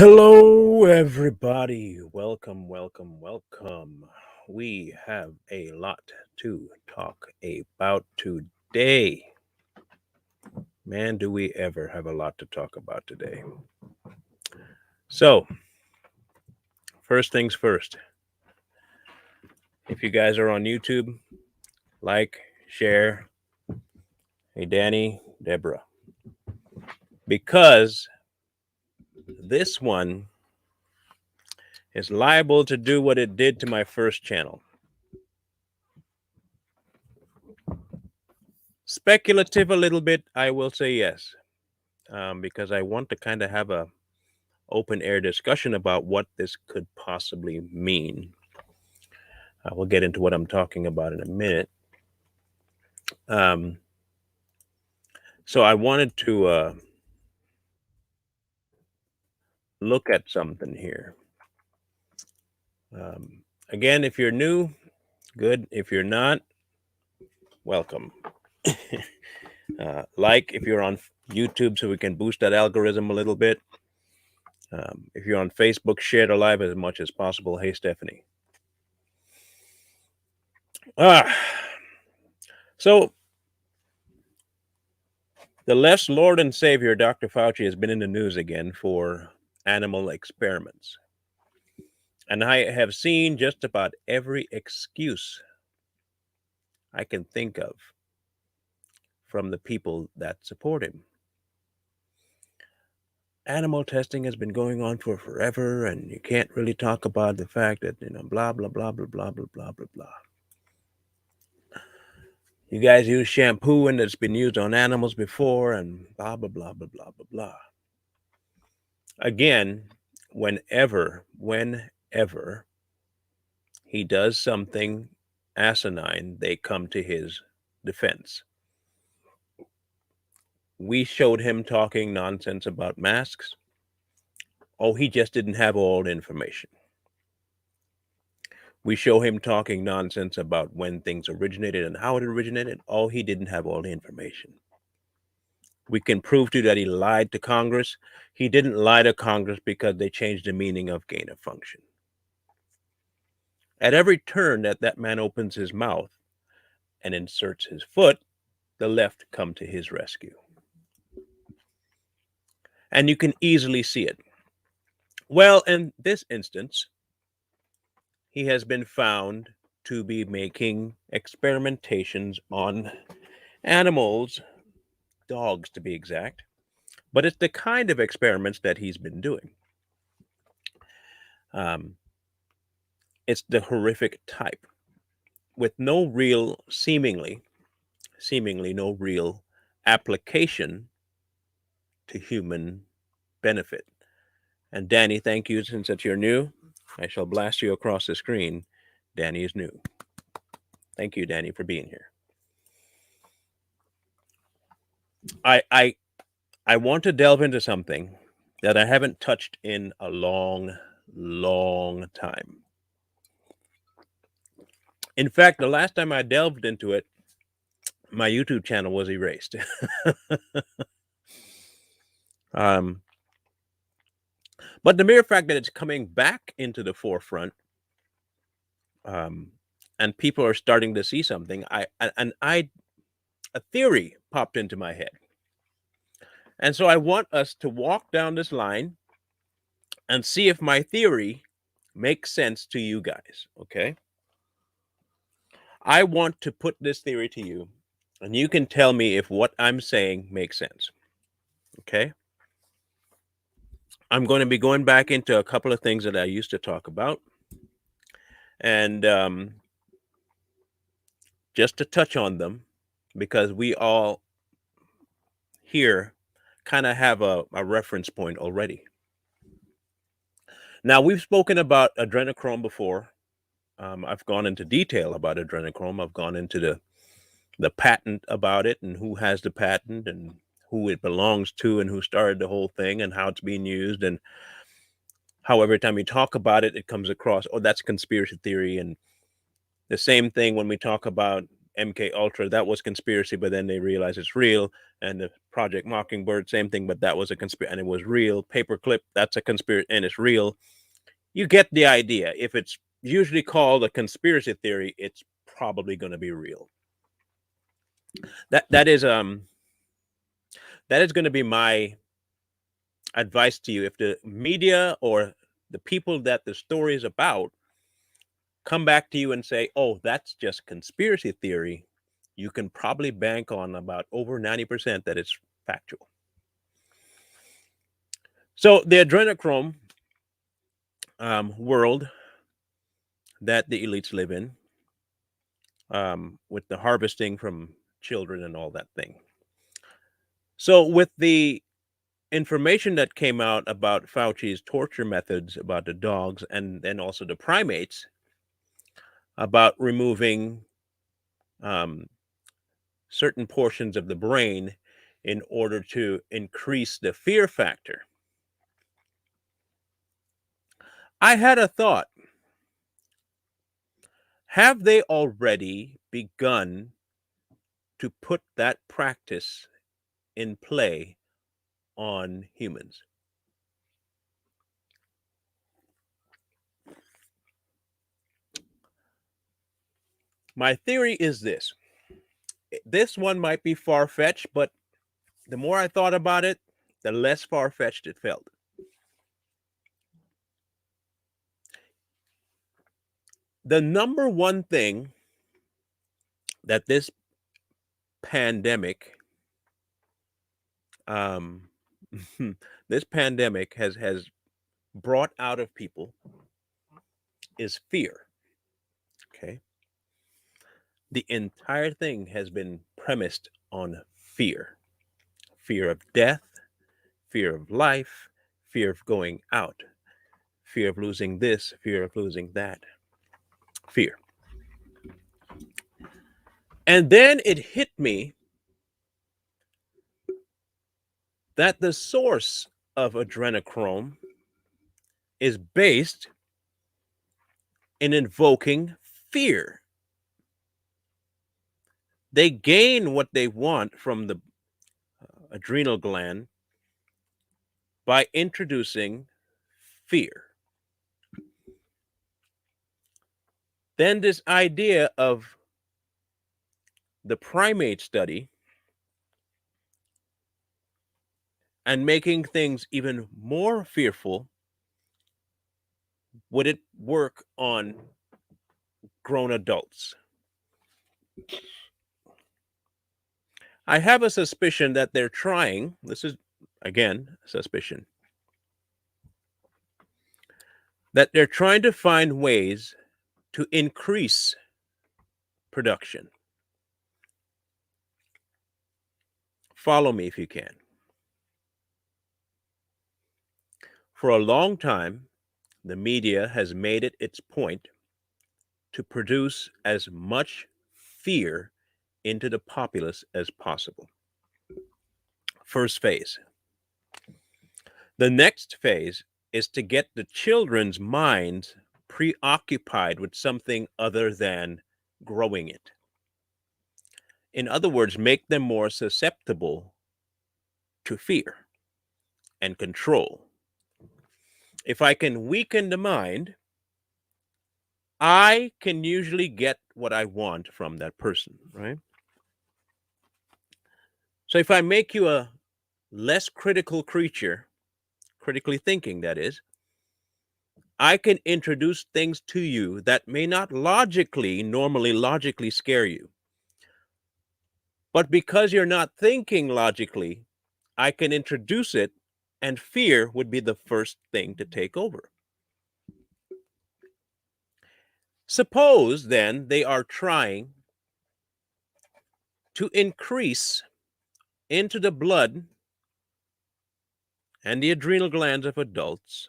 Hello, everybody. Welcome, welcome, welcome. We have a lot to talk about today. Man, do we ever have a lot to talk about today. So, first things first. If you guys are on YouTube, like, share. Hey, Danny, Deborah. Because this one is liable to do what it did to my first channel. Speculative a little bit, I will say yes. Because I want to kind of have a open air discussion about what this could possibly mean. We'll get into what I'm talking about in a minute. So I wanted to look at something here. Again, if you're new, good. If you're not, welcome. Like if you're on YouTube so we can boost that algorithm a little bit. If you're on Facebook, share the live as much as possible. Hey, Stephanie. So the left's Lord and Savior, Dr. Fauci, has been in the news again for animal experiments. And I have seen just about every excuse I can think of from the people that support him. Animal testing has been going on for forever, and you can't really talk about the fact that, blah, blah, blah, blah, blah, blah, blah, blah, blah. You guys use shampoo and it's been used on animals before, and blah, blah, blah, blah, blah, blah, blah. Again, whenever he does something asinine, they come to his defense. We showed him talking nonsense about masks. Oh, he just didn't have all the information. We show him talking nonsense about when things originated and how it originated. Oh, he didn't have all the information. We can prove to you that he lied to Congress. He didn't lie to Congress because they changed the meaning of gain of function. At every turn that man opens his mouth and inserts his foot, the left come to his rescue. And you can easily see it. Well, in this instance, he has been found to be making experimentations on animals, dogs to be exact, but it's the kind of experiments that he's been doing. It's the horrific type with no real, seemingly no real application to human benefit. And Danny, thank you. Since that you're new, I shall blast you across the screen. Danny is new. Thank you, Danny, for being here. I want to delve into something that I haven't touched in a long time. In fact, the last time I delved into it, my YouTube channel was erased. But the mere fact that it's coming back into the forefront, and people are starting to see something, a theory popped into my head. And so I want us to walk down this line and see if my theory makes sense to you guys, okay? I want to put this theory to you, and you can tell me if what I'm saying makes sense, okay? I'm going to be going back into a couple of things that I used to talk about. And just to touch on them, because we all here kind of have a reference point already. Now, we've spoken about adrenochrome before. I've gone into detail about adrenochrome. I've gone into the patent about it and who has the patent and who it belongs to and who started the whole thing and how it's being used, and how every time you talk about it, it comes across, oh, that's conspiracy theory. And the same thing when we talk about MK Ultra, that was conspiracy, but then they realized it's real. And the Project Mockingbird, same thing, but that was a conspiracy and it was real. Paperclip, that's a conspiracy and it's real. You get the idea. If it's usually called a conspiracy theory, it's probably going to be real. That is going to be my advice to you. If the media or the people that the story is about come back to you and say, oh, that's just conspiracy theory, you can probably bank on about over 90% that it's factual. So the adrenochrome world that the elites live in, with the harvesting from children and all that thing. So with the information that came out about Fauci's torture methods about the dogs and then also the primates, about removing certain portions of the brain in order to increase the fear factor, I had a thought. Have they already begun to put that practice in play on humans? My theory is this. This one might be far-fetched, but the more I thought about it, the less far-fetched it felt. The number one thing that this pandemic, this pandemic has brought out of people is fear. Okay. The entire thing has been premised on fear. Fear of death, fear of life, fear of going out, fear of losing this, fear of losing that. Fear. And then it hit me that the source of adrenochrome is based in invoking fear. They gain what they want from the adrenal gland by introducing fear. Then this idea of the primate study and making things even more fearful, would it work on grown adults? I have a suspicion that they're trying, this is again suspicion, that they're trying to find ways to increase production. Follow me if you can. For a long time, the media has made it its point to produce as much fear into the populace as possible. First phase. The next phase is to get the children's minds preoccupied with something other than growing it. In other words, make them more susceptible to fear and control. If I can weaken the mind, I can usually get what I want from that person, right? So if I make you a less critical creature, critically thinking, that is, I can introduce things to you that may not normally logically scare you. But because you're not thinking logically, I can introduce it, and fear would be the first thing to take over. Suppose then they are trying to increase into the blood and the adrenal glands of adults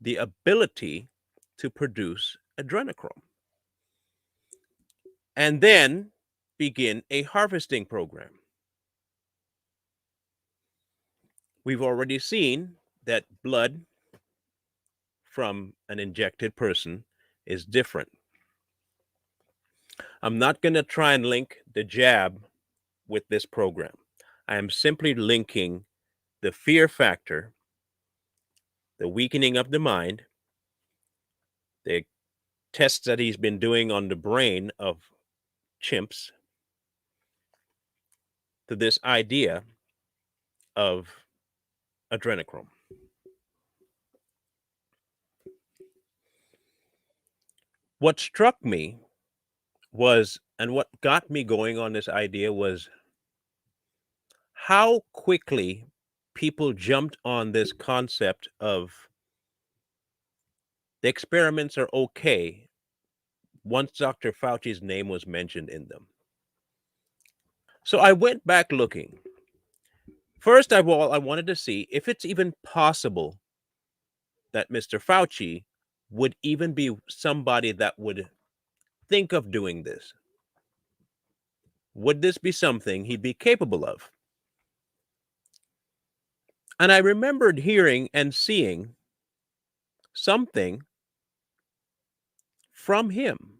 the ability to produce adrenochrome, and then begin a harvesting program. We've already seen that blood from an injected person is different. I'm not going to try and link the jab with this program. I am simply linking the fear factor, the weakening of the mind, the tests that he's been doing on the brain of chimps, to this idea of adrenochrome. What struck me was, and what got me going on this idea was how quickly people jumped on this concept of the experiments are okay once Dr. Fauci's name was mentioned in them. So I went back looking. First of all, I wanted to see if it's even possible that Mr. Fauci would even be somebody that would think of doing this. Would this be something he'd be capable of? And I remembered hearing and seeing something from him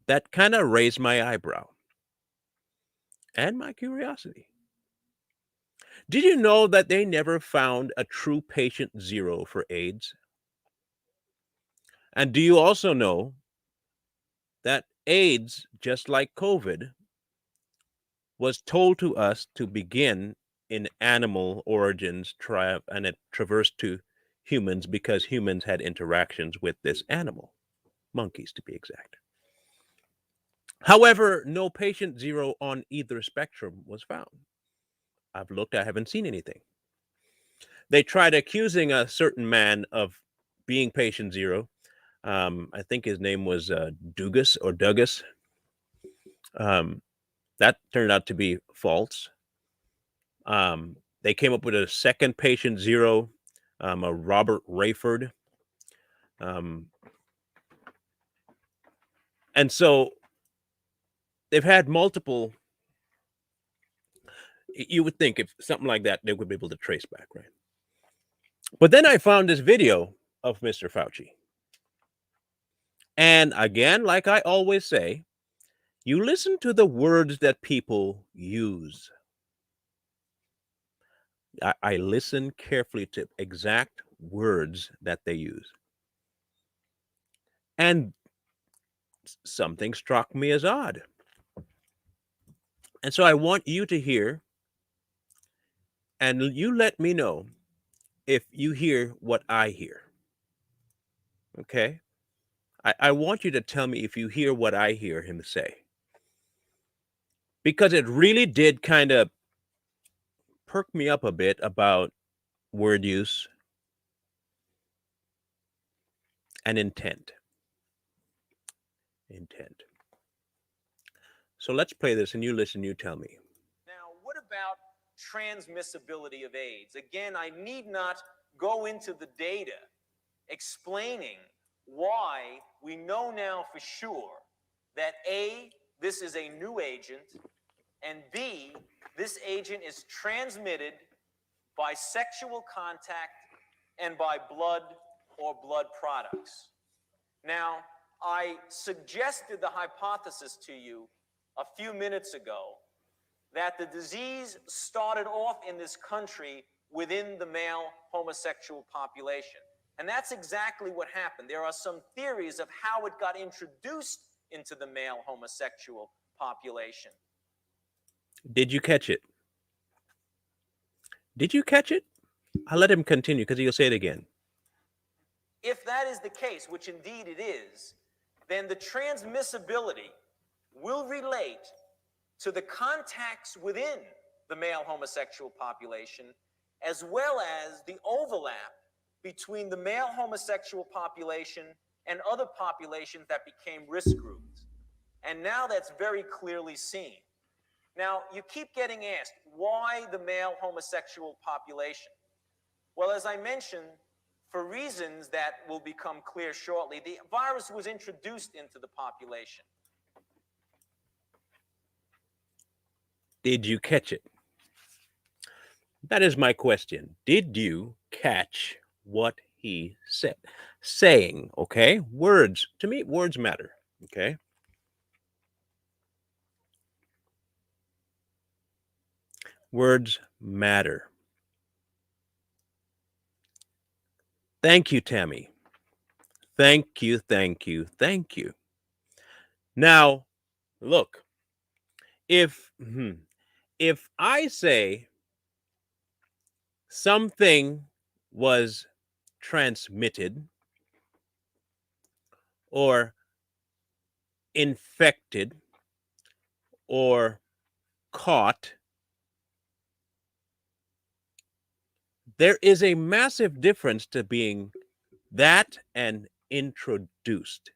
that kind of raised my eyebrow and my curiosity. Did you know that they never found a true patient zero for AIDS? And do you also know that AIDS, just like COVID, was told to us to begin in animal origins and it traversed to humans because humans had interactions with this animal, monkeys to be exact. However, no patient zero on either spectrum was found. I've looked, I haven't seen anything. They tried accusing a certain man of being patient zero. I think his name was Dugas or Douglas. That turned out to be false. They came up with a second patient zero, a Robert Rayford. And so they've had multiple. You would think if something like that, they would be able to trace back, right? But then I found this video of Mr. Fauci. And again, like I always say, you listen to the words that people use. I listen carefully to exact words that they use. And something struck me as odd. And so I want you to hear, and you let me know if you hear what I hear. Okay? I want you to tell me if you hear what I hear him say. Because it really did kind of perk me up a bit about word use and intent. Intent. So let's play this and you listen, you tell me. Now, what about transmissibility of AIDS? Again, I need not go into the data explaining why we know now for sure that A, this is a new agent, and B, this agent is transmitted by sexual contact and by blood or blood products. Now, I suggested the hypothesis to you a few minutes ago that the disease started off in this country within the male homosexual population. And that's exactly what happened. There are some theories of how it got introduced into the male homosexual population. Did you catch it? Did you catch it? I'll let him continue because he'll say it again. If that is the case, which indeed it is, then the transmissibility will relate to the contacts within the male homosexual population, as well as the overlap between the male homosexual population and other populations that became risk groups. And now that's very clearly seen. Now, you keep getting asked, why the male homosexual population? Well, as I mentioned, for reasons that will become clear shortly, the virus was introduced into the population. Did you catch it? That is my question. Did you catch what he said? Saying, okay? Words. To me, words matter, okay? Words matter. Thank you, Tammy. Thank you, thank you, thank you. Now, look, if if I say something was transmitted or infected or caught, there is a massive difference to being that and introduced.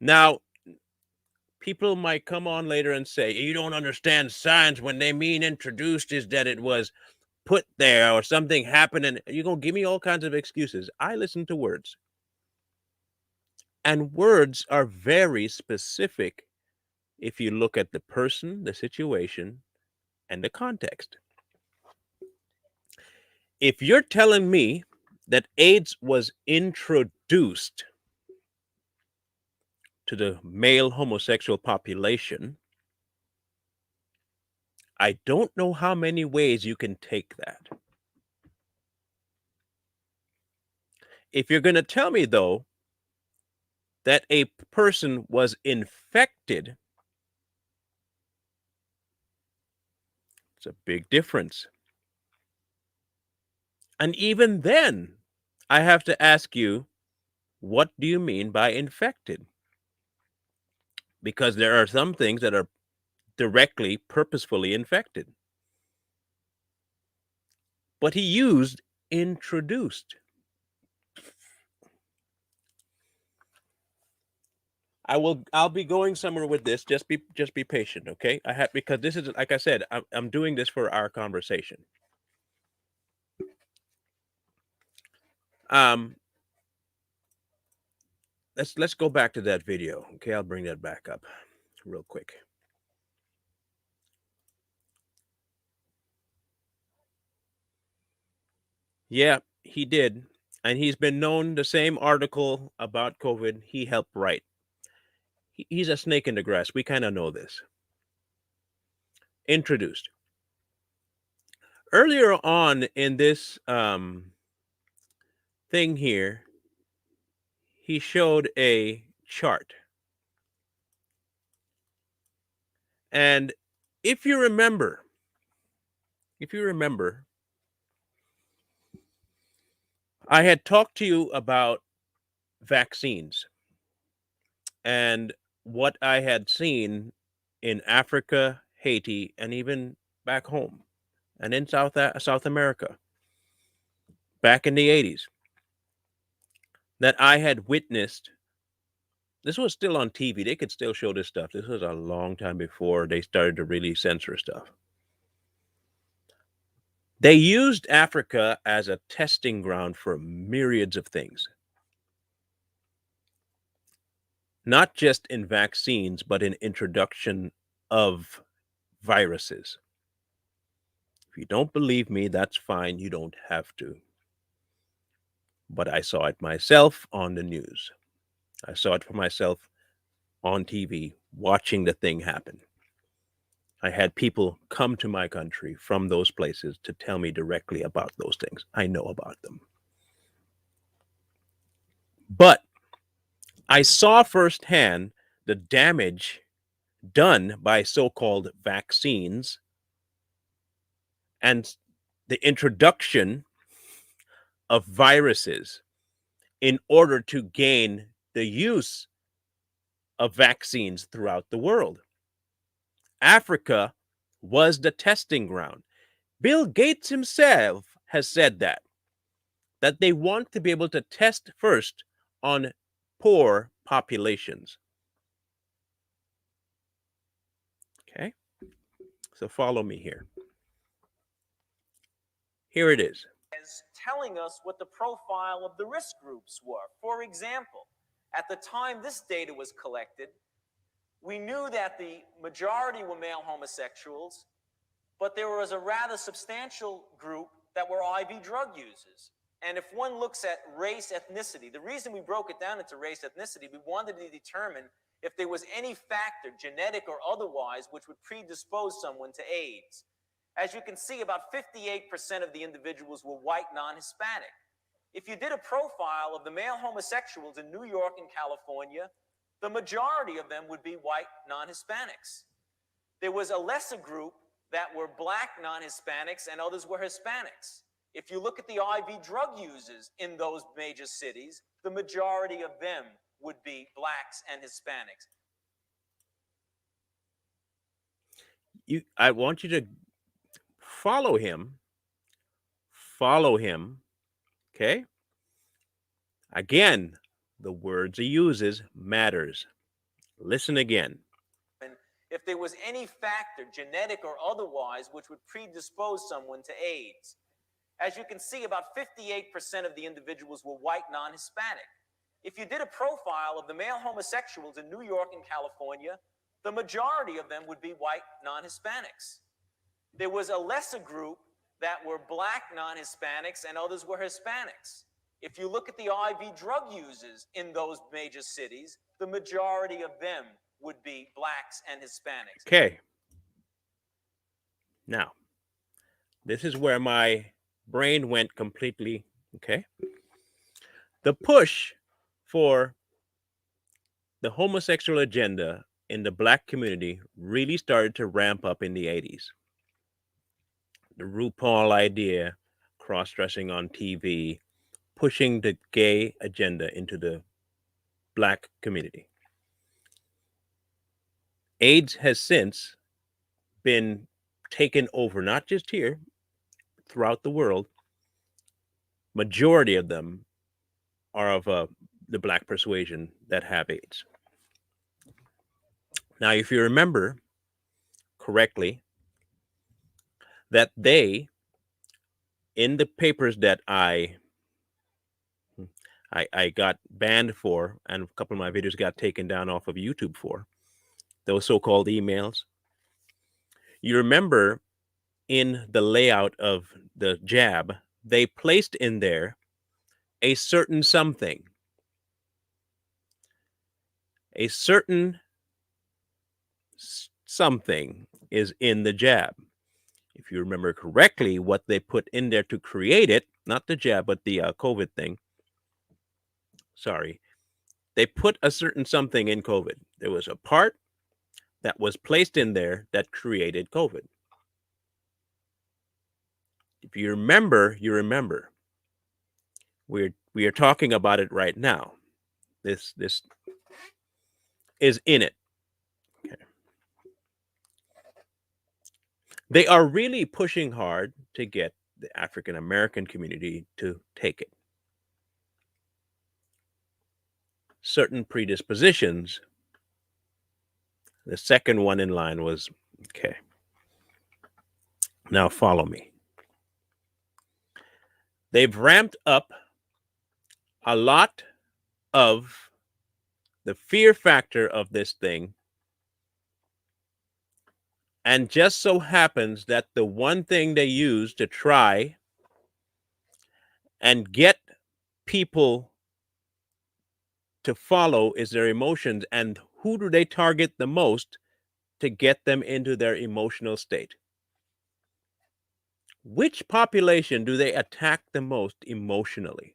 Now, people might come on later and say, you don't understand science. When they mean introduced, is that it was put there or something happened. And you're going to give me all kinds of excuses. I listen to words. And words are very specific if you look at the person, the situation, and the context. If you're telling me that AIDS was introduced to the male homosexual population, I don't know how many ways you can take that. If you're going to tell me, though, that a person was infected, it's a big difference. And even then, I have to ask you, what do you mean by infected? Because there are some things that are directly, purposefully infected. But he used introduced. I'll be going somewhere with this. Just be patient, okay? I have, because this is, like I said, I'm doing this for our conversation. Um let's go back to that video. Okay, I'll bring that back up real quick. Yeah, he did. And he's been known, the same article about COVID he helped write. He's a snake in the grass. We kind of know this. Introduced. Earlier on in this thing here, he showed a chart. And if you remember, I had talked to you about vaccines and what I had seen in Africa, Haiti, and even back home and in South America back in the 80s, that I had witnessed. This was still on TV. They could still show this stuff. This was a long time before they started to really censor stuff. They used Africa as a testing ground for myriads of things, not just in vaccines, but in introduction of viruses. If you don't believe me, that's fine. You don't have to. But I saw it myself on the news. I saw it for myself on TV, watching the thing happen. I had people come to my country from those places to tell me directly about those things. I know about them. But I saw firsthand the damage done by so-called vaccines and the introduction of viruses in order to gain the use of vaccines throughout the world. Africa was the testing ground. Bill Gates himself has said that they want to be able to test first on poor populations. Okay, so follow me here. Here it is. As telling us what the profile of the risk groups were. For example, at the time this data was collected, we knew that the majority were male homosexuals, but there was a rather substantial group that were IV drug users. And if one looks at race, ethnicity, the reason we broke it down into race, ethnicity, we wanted to determine if there was any factor, genetic or otherwise, which would predispose someone to AIDS. As you can see, about 58% of the individuals were white non-Hispanic. If you did a profile of the male homosexuals in New York and California, the majority of them would be white non-Hispanics. There was a lesser group that were black non-Hispanics and others were Hispanics. If you look at the IV drug users in those major cities, the majority of them would be blacks and Hispanics. I want you to follow him. Follow him. Okay? Again, the words he uses matters. Listen again. And if there was any factor, genetic or otherwise, which would predispose someone to AIDS. As you can see, about 58% of the individuals were white non-Hispanic. If you did a profile of the male homosexuals in New York and California, the majority of them would be white non-Hispanics. There was a lesser group that were black non-Hispanics and others were Hispanics. If you look at the IV drug users in those major cities, the majority of them would be blacks and Hispanics. Okay. Now, this is where my brain went completely. Okay. The push for the homosexual agenda in the black community really started to ramp up in the 80s. The RuPaul idea, cross-dressing on TV, pushing the gay agenda into the black community. AIDS has since been taken over, not just here, throughout the world. Majority of them are of the black persuasion that have AIDS. Now, if you remember correctly, that they, in the papers that I got banned for, and a couple of my videos got taken down off of YouTube for, those so-called emails. You remember in the layout of the jab, they placed in there a certain something. A certain something is in the jab. If you remember correctly, what they put in there to create it, not the jab, but the COVID thing. Sorry. They put a certain something in COVID. There was a part that was placed in there that created COVID. If you remember, you remember. We are talking about it right now. This is in it. Okay. They are really pushing hard to get the African American community to take it. Certain predispositions. The second one in line was, okay. Now follow me. They've ramped up a lot of the fear factor of this thing. And just so happens that the one thing they use to try and get people to follow is their emotions. And who do they target the most to get them into their emotional state? Which population do they attack the most emotionally?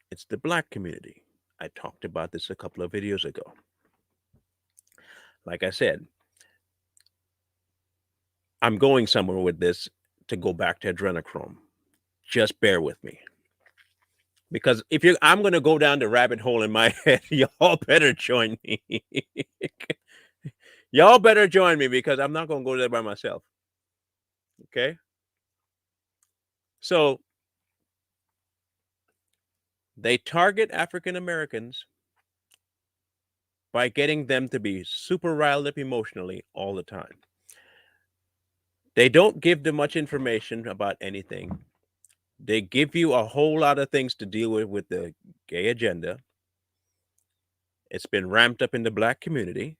It's the black community. I talked about this a couple of videos ago. Like I said, I'm going somewhere with this to go back to adrenochrome. Just bear with me. Because I'm going to go down the rabbit hole in my head. Y'all better join me. Y'all better join me because I'm not going to go there by myself. Okay? So they target African Americans by getting them to be super riled up emotionally all the time. They don't give them much information about anything. They give you a whole lot of things to deal with the gay agenda. It's been ramped up in the black community.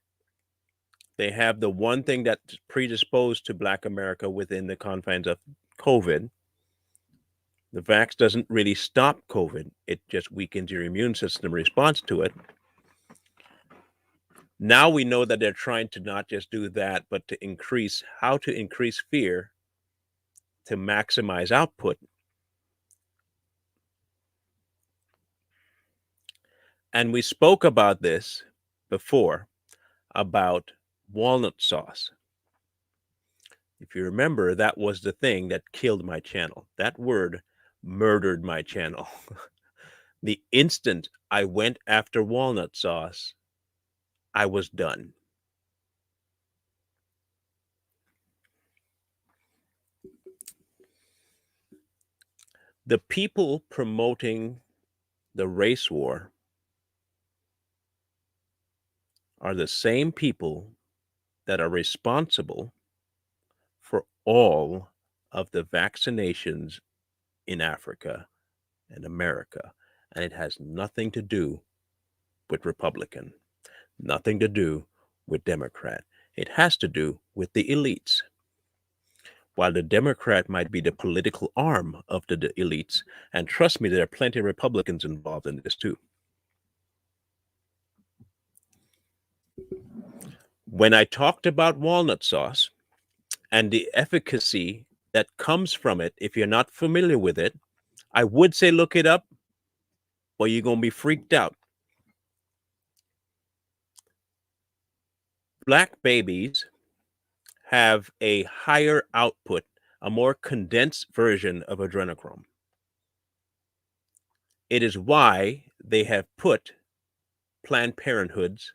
They have the one thing that's predisposed to black America within the confines of COVID. The vax doesn't really stop COVID. It just weakens your immune system response to it. Now we know that they're trying to not just do that, but to increase fear to maximize output. And we spoke about this before about walnut sauce. If you remember, that was the thing that killed my channel. That word murdered my channel. The instant I went after walnut sauce, I was done. The people promoting the race war are the same people that are responsible for all of the vaccinations in Africa and America. And it has nothing to do with Republican, nothing to do with Democrat. It has to do with the elites. While the Democrat might be the political arm of the elites, and trust me, there are plenty of Republicans involved in this too. When I talked about walnut sauce and the efficacy that comes from it, if you're not familiar with it, I would say look it up, or you're going to be freaked out. Black babies have a higher output, a more condensed version of adrenochrome. It is why they have put Planned Parenthoods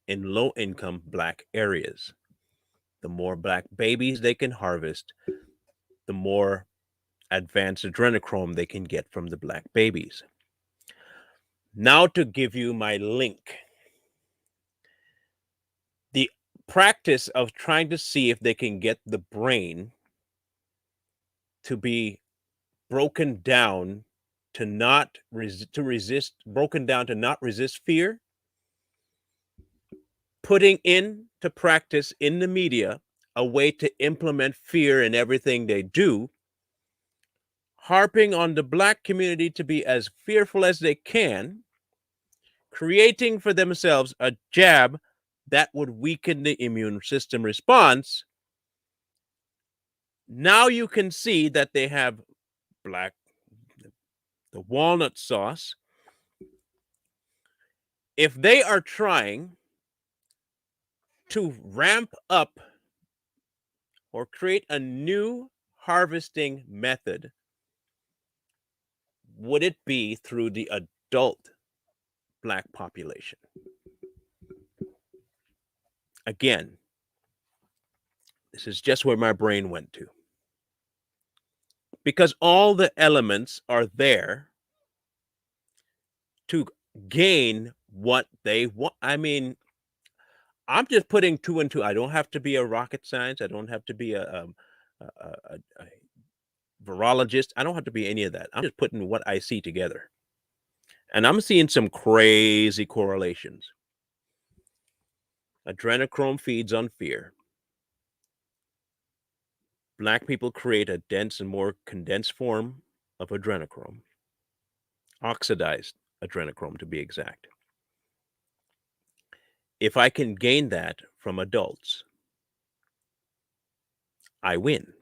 in low-income Black areas. The more Black babies they can harvest, the more advanced adrenochrome they can get from the Black babies. Now to give you my link. The practice of trying to see if they can get the brain to be broken down to not resist fear, putting into practice in the media a way to implement fear in everything they do, harping on the Black community to be as fearful as they can, creating for themselves a jab that would weaken the immune system response. Now you can see that they have the walnut sauce. If they are trying to ramp up or create a new harvesting method, would it be through the adult Black population? Again, this is just where my brain went to. Because all the elements are there to gain what they want. I mean, I'm just putting two and two. I don't have to be a rocket science. I don't have to be a virologist. I don't have to be any of that. I'm just putting what I see together. And I'm seeing some crazy correlations. Adrenochrome feeds on fear. Black people create a dense and more condensed form of adrenochrome, oxidized adrenochrome to be exact. If I can gain that from adults, I win.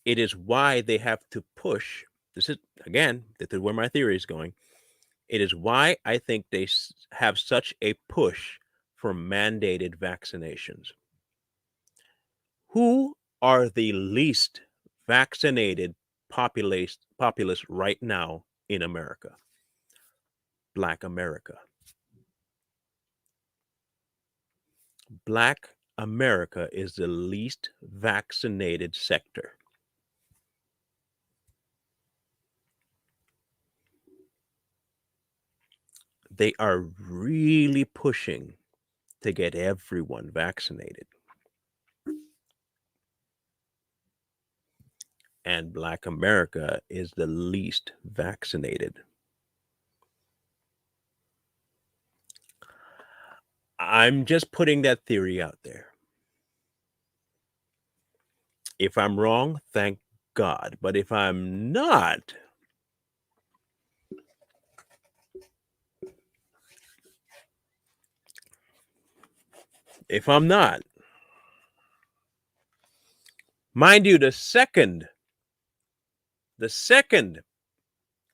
It is why they have to push. This is where my theory is going. It is why I think they have such a push for mandated vaccinations. Who are the least vaccinated populace right now in America? Black America. Black America is the least vaccinated sector. They are really pushing to get everyone vaccinated. And Black America is the least vaccinated. I'm just putting that theory out there. If I'm wrong, thank God. But if I'm not, if I'm not, mind you, the second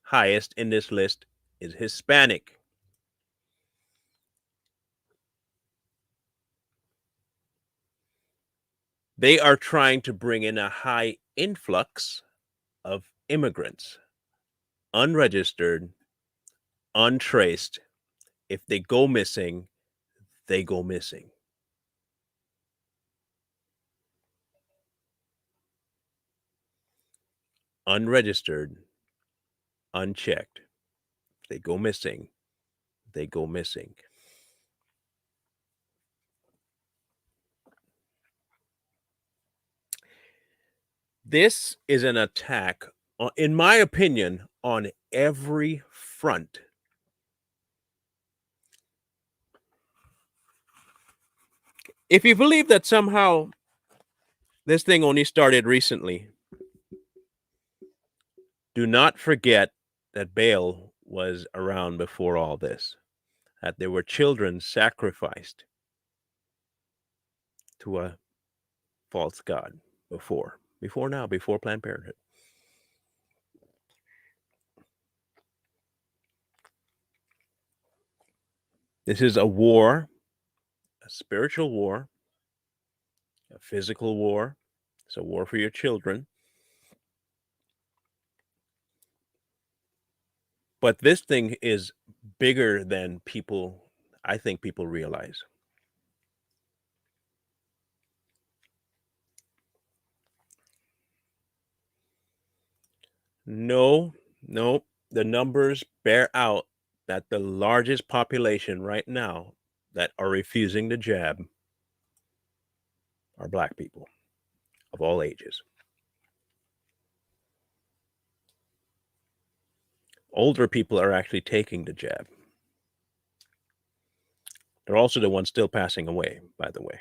highest in this list is Hispanic. They are trying to bring in a high influx of immigrants, unregistered, untraced. If they go missing, they go missing. Unregistered, unchecked. If they go missing, they go missing. This is an attack, in my opinion, on every front. If you believe that somehow this thing only started recently, do not forget that Baal was around before all this, that there were children sacrificed to a false god before now, before Planned Parenthood. This is a war, a spiritual war, a physical war. It's a war for your children. But this thing is bigger than I think people realize. No, the numbers bear out that the largest population right now that are refusing the jab are Black people of all ages. Older people are actually taking the jab. They're also the ones still passing away, by the way.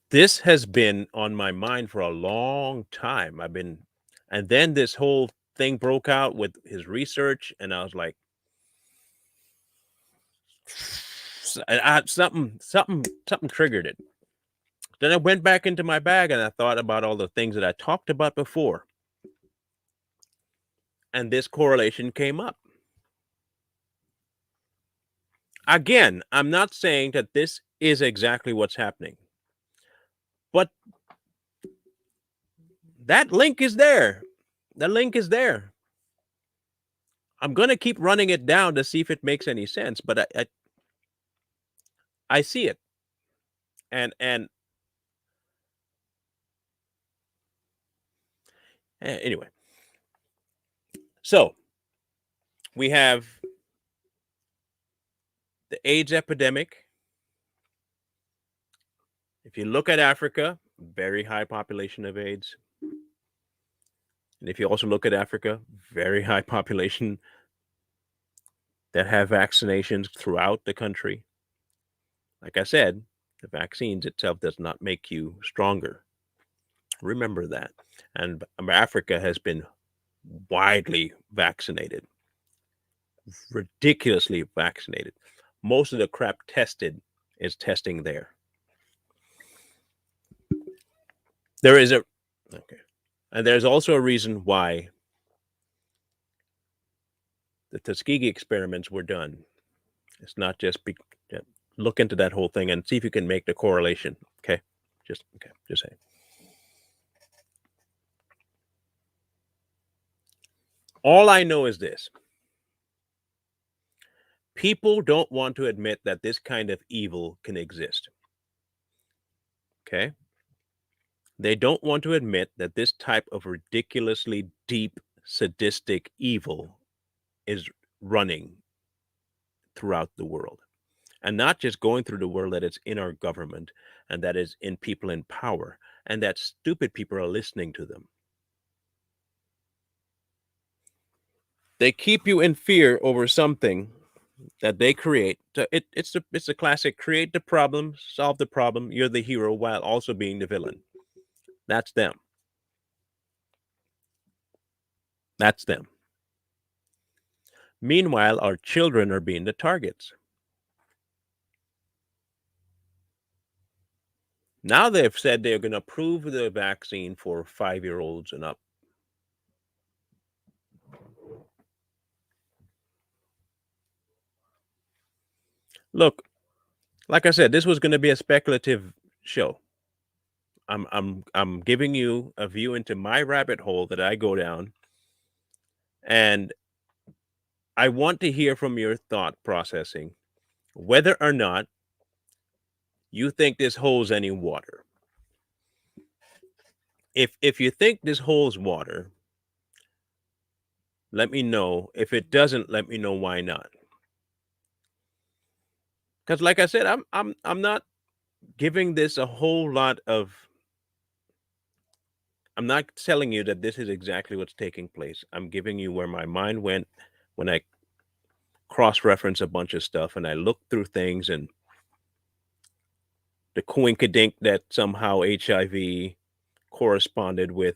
This has been on my mind for a long time. And then this whole thing broke out with his research, and I was like, something triggered it. Then I went back into my bag and I thought about all the things that I talked about before. And this correlation came up. Again, I'm not saying that this is exactly what's happening, but that link is there. The link is there. I'm going to keep running it down to see if it makes any sense, but I see it. And anyway, so we have the AIDS epidemic. If you look at Africa, very high population of AIDS. And if you also look at Africa, very high population that have vaccinations throughout the country. Like I said, the vaccines itself does not make you stronger. Remember that. And Africa has been widely vaccinated, ridiculously vaccinated. Most of the crap tested is testing there. There is and there's also a reason why the Tuskegee experiments were done. It's not just look into that whole thing and see if you can make the correlation. Okay, just say. All I know is this: people don't want to admit that this kind of evil can exist. Okay, they don't want to admit that this type of ridiculously deep, sadistic evil is running throughout the world. And not just going through the world, that it's in our government and that is in people in power, and that stupid people are listening to them. They keep you in fear over something that they create. It's a classic: create the problem, solve the problem. You're the hero while also being the villain. That's them. That's them. Meanwhile, our children are being the targets. Now they've said they're going to approve the vaccine for 5-year-olds and up. Look, like I said, this was going to be a speculative show. I'm giving you a view into my rabbit hole that I go down, and I want to hear from your thought processing whether or not you think this holds any water. If you think this holds water, let me know. If it doesn't, let me know why not. Because, like I said, I'm not giving this a whole lot of. I'm not telling you that this is exactly what's taking place. I'm giving you where my mind went when I cross-reference a bunch of stuff and I look through things and the coinkydink that somehow HIV corresponded with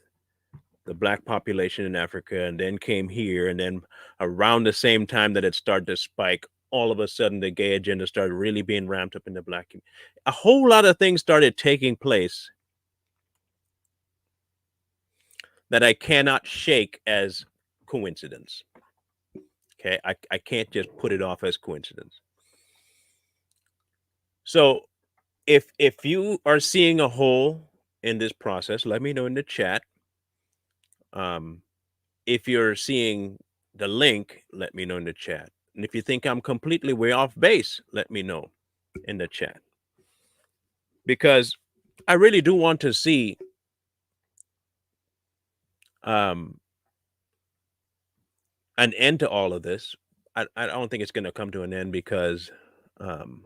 the black population in Africa and then came here, and then around the same time that it started to spike, all of a sudden the gay agenda started really being ramped up in the black community. A whole lot of things started taking place that I cannot shake as coincidence. Okay, I can't just put it off as coincidence. So if you are seeing a hole in this process, let me know in the chat. Um, if you're seeing the link, let me know in the chat. And if you think I'm completely way off base, let me know in the chat. Because I really do want to see um, an end to all of this. I don't think it's going to come to an end because um,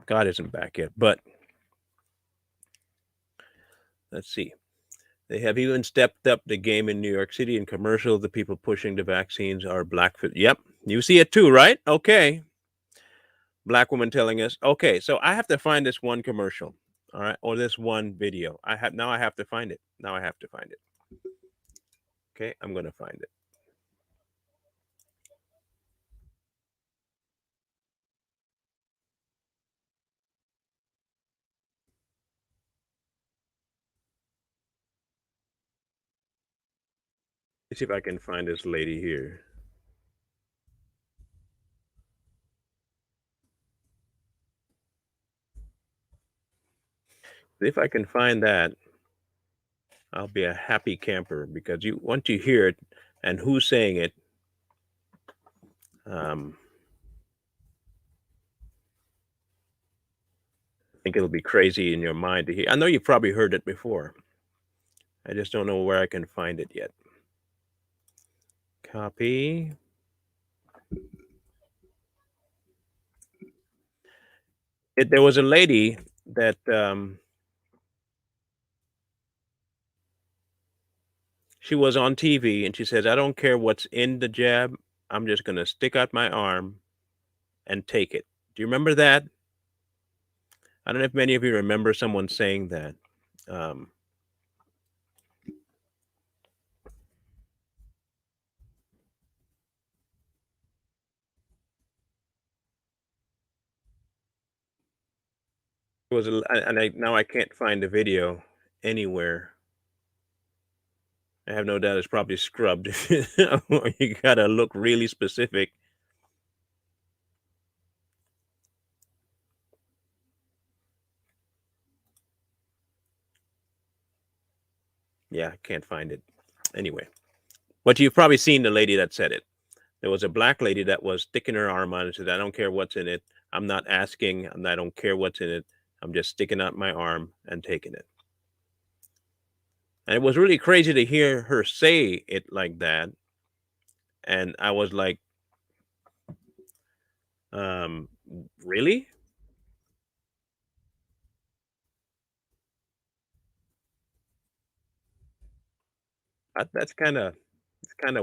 God isn't back yet. But let's see. They have even stepped up the game in New York City. In commercials, the people pushing the vaccines are black. Yep, you see it too, right? Okay. Black woman telling us, okay, so I have to find this one commercial, all right, or this one video. I have to find it. Now I have to find it. Okay, I'm gonna find it. Let's see if I can find this lady here. If I can find that, I'll be a happy camper because you once you hear it and who's saying it, um, I think it'll be crazy in your mind to hear. I know you've probably heard it before. I just don't know where I can find it yet. Copy. There was a lady that she was on TV and she says, I don't care what's in the jab. I'm just going to stick out my arm and take it. Do you remember that? I don't know if many of you remember someone saying that. Um, it was, and now I can't find the video anywhere. I have no doubt it's probably scrubbed. You got to look really specific. Yeah, I can't find it. Anyway, but you've probably seen the lady that said it. There was a black lady that was sticking her arm out and said, I don't care what's in it. I'm not asking, and I don't care what's in it. I'm just sticking out my arm and taking it. And it was really crazy to hear her say it like that. And I was like, um, really? That's kind of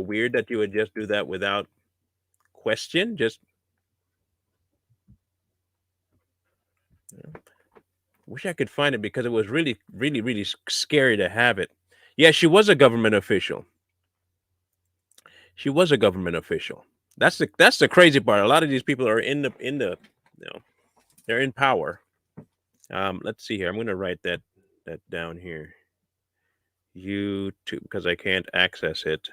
weird that you would just do that without question. Just Wish I could find it because it was really, really, really scary to have it. Yeah, she was a government official. She was a government official. That's the crazy part. A lot of these people are you know, they're in power. Let's see here. I'm going to write that down here. YouTube, because I can't access it.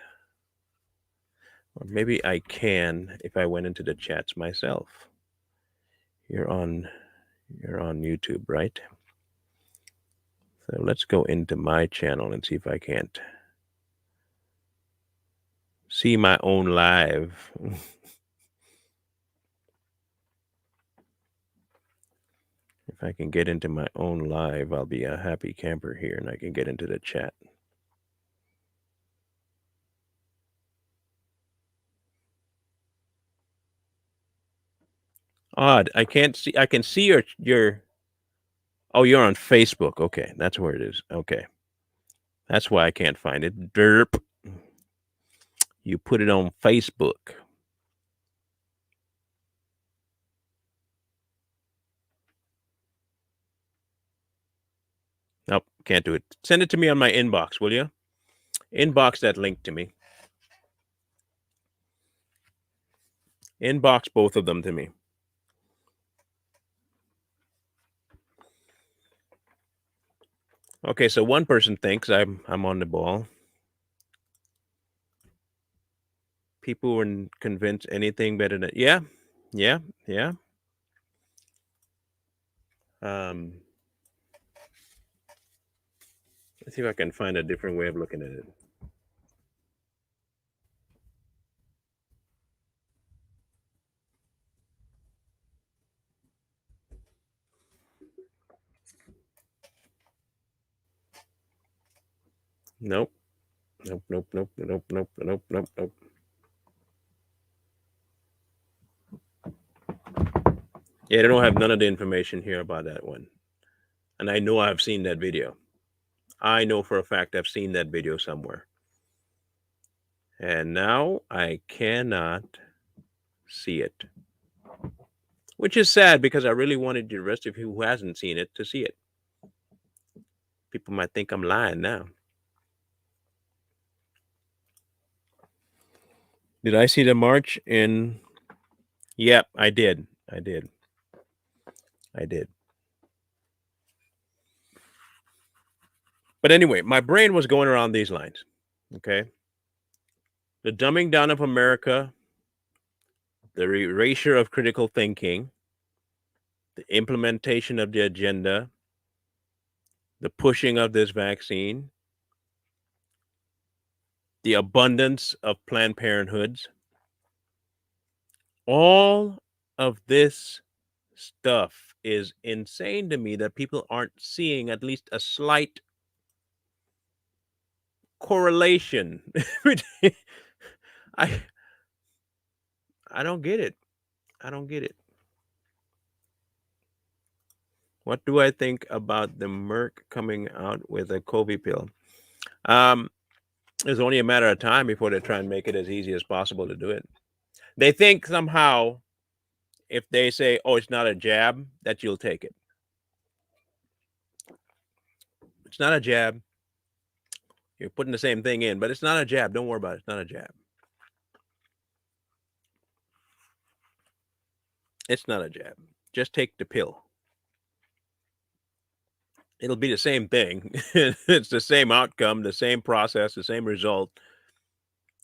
Or maybe I can if I went into the chats myself. You're on you're on YouTube, right? So let's go into my channel and see if I can't see my own live. If I can get into my own live, I'll be a happy camper here and I can get into the chat. Odd. I can't see. I can see your. Oh, you're on Facebook. Okay, that's where it is. Okay, that's why I can't find it. Derp. You put it on Facebook. Nope, can't do it. Send it to me on my inbox, will you? Inbox that link to me. Inbox both of them to me. Okay, so one person thinks I'm on the ball. People were convinced anything better than yeah. Um, let's see if I can find a different way of looking at it. Nope. Nope. Nope. Nope. Nope. Nope. Nope. Nope. Nope. Yeah, they don't have none of the information here about that one. And I know I've seen that video. I know for a fact I've seen that video somewhere. And now I cannot see it. Which is sad because I really wanted the rest of you who hasn't seen it to see it. People might think I'm lying now. Did I see the march in? Yep, I did. I did. But anyway, my brain was going around these lines. Okay. The dumbing down of America, the erasure of critical thinking, the implementation of the agenda, the pushing of this vaccine, the abundance of Planned Parenthoods, all of this stuff is insane to me that people aren't seeing at least a slight correlation. I I don't get it. I don't get it. What do I think about the Merck coming out with a COVID pill? Um, it's only a matter of time before they try and make it as easy as possible to do it. They think somehow if they say, "Oh, it's not a jab," that you'll take it. It's not a jab. You're putting the same thing in, but it's not a jab. Don't worry about it. It's not a jab. It's not a jab. Just take the pill. It'll be the same thing. It's the same outcome, the same process, the same result.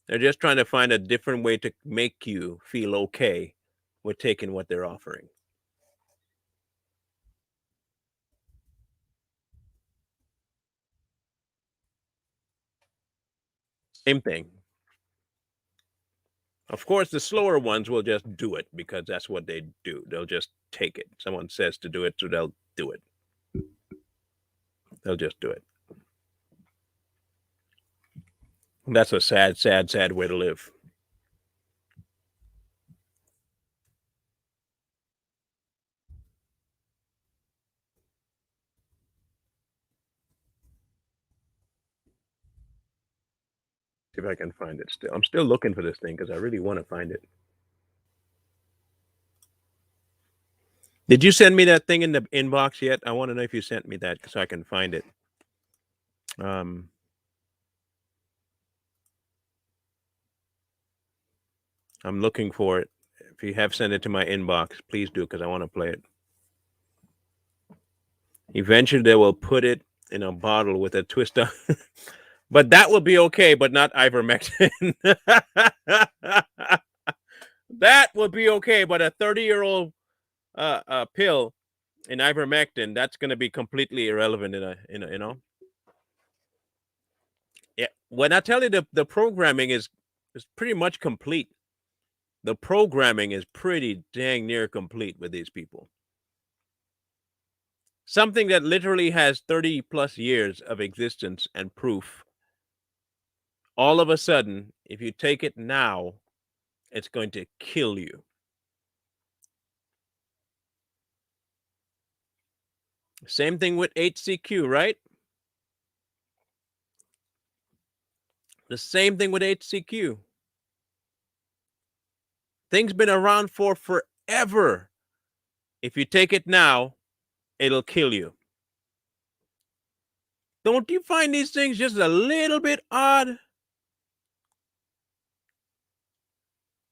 They're just trying to find a different way to make you feel okay with taking what they're offering. Same thing. Of course, the slower ones will just do it because that's what they do. They'll just take it. Someone says to do it, so they'll do it. They'll just do it. That's a sad, sad, sad way to live. See if I can find it still. I'm still looking for this thing because I really want to find it. Did you send me that thing in the inbox yet? I want to know if you sent me that so I can find it. I'm looking for it. If you have sent it to my inbox, please do, because I want to play it. Eventually, they will put it in a bottle with a twist on. But that will be okay, but not ivermectin. That would be okay, but a 30-year-old pill in ivermectin, that's going to be completely irrelevant you know. Yeah, when I tell you the programming is pretty much complete. The programming is pretty dang near complete with these people. Something that literally has 30 plus years of existence and proof. All of a sudden, if you take it now, it's going to kill you. Same thing with HCQ, right? The same thing with HCQ. Things been around for forever. If you take it now, it'll kill you. Don't you find these things just a little bit odd?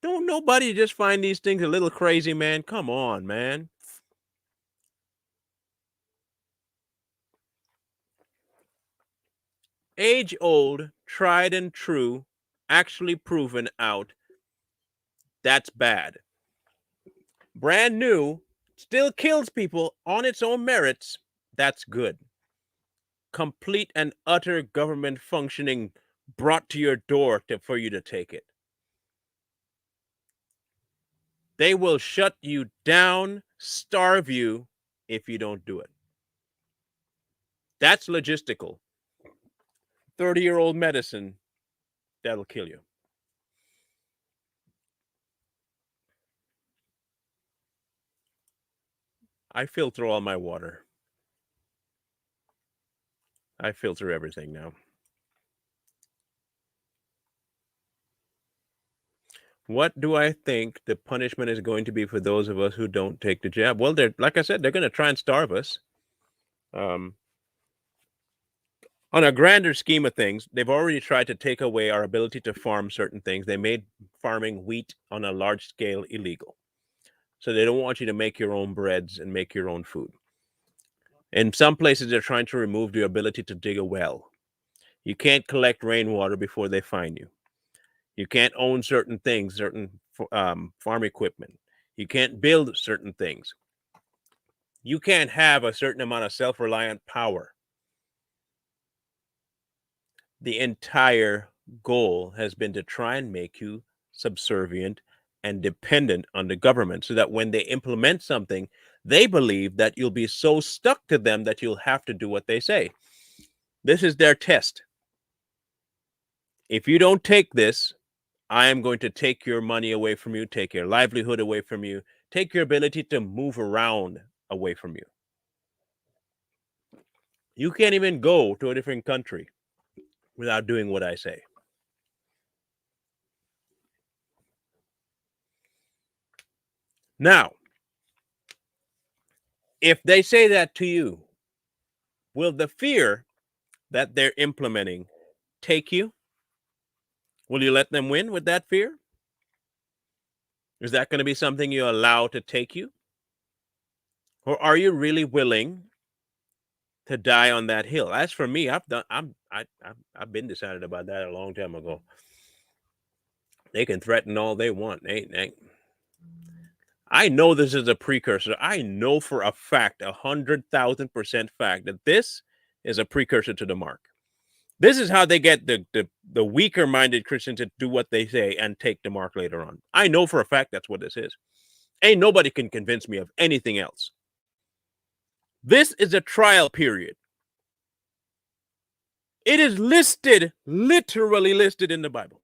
Don't nobody just find these things a little crazy, man? Come on, man. Age old, tried and true, actually proven out. That's bad. Brand new, still kills people on its own merits. That's good. Complete and utter government functioning brought to your door for you to take it. They will shut you down, starve you if you don't do it. That's logistical. 30-year-old medicine, that'll kill you. I filter all my water. I filter everything now. What do I think the punishment is going to be for those of us who don't take the jab? Well, they're like I said, they're going to try and starve us. On a grander scheme of things, they've already tried to take away our ability to farm certain things. They made farming wheat on a large scale illegal. So they don't want you to make your own breads and make your own food. In some places, they're trying to remove the ability to dig a well. You can't collect rainwater before they fine you. You can't own certain things, certain farm equipment. You can't build certain things. You can't have a certain amount of self-reliant power. The entire goal has been to try and make you subservient and dependent on the government so that when they implement something, they believe that you'll be so stuck to them that you'll have to do what they say. This is their test. If you don't take this, I am going to take your money away from you, take your livelihood away from you, take your ability to move around away from you. You can't even go to a different country without doing what I say. Now, if they say that to you, will the fear that they're implementing take you? Will you let them win with that fear? Is that going to be something you allow to take you? Or are you really willing to die on that hill? As for me, I've been decided about that a long time ago. They can threaten all they want. I know this is a precursor. I know for a fact, 100,000% fact, that this is a precursor to the mark. This is how they get the weaker minded Christians to do what they say and take the mark later on. I know for a fact that's what this is. Ain't nobody can convince me of anything else. This is a trial period. It is listed, literally listed in the Bible.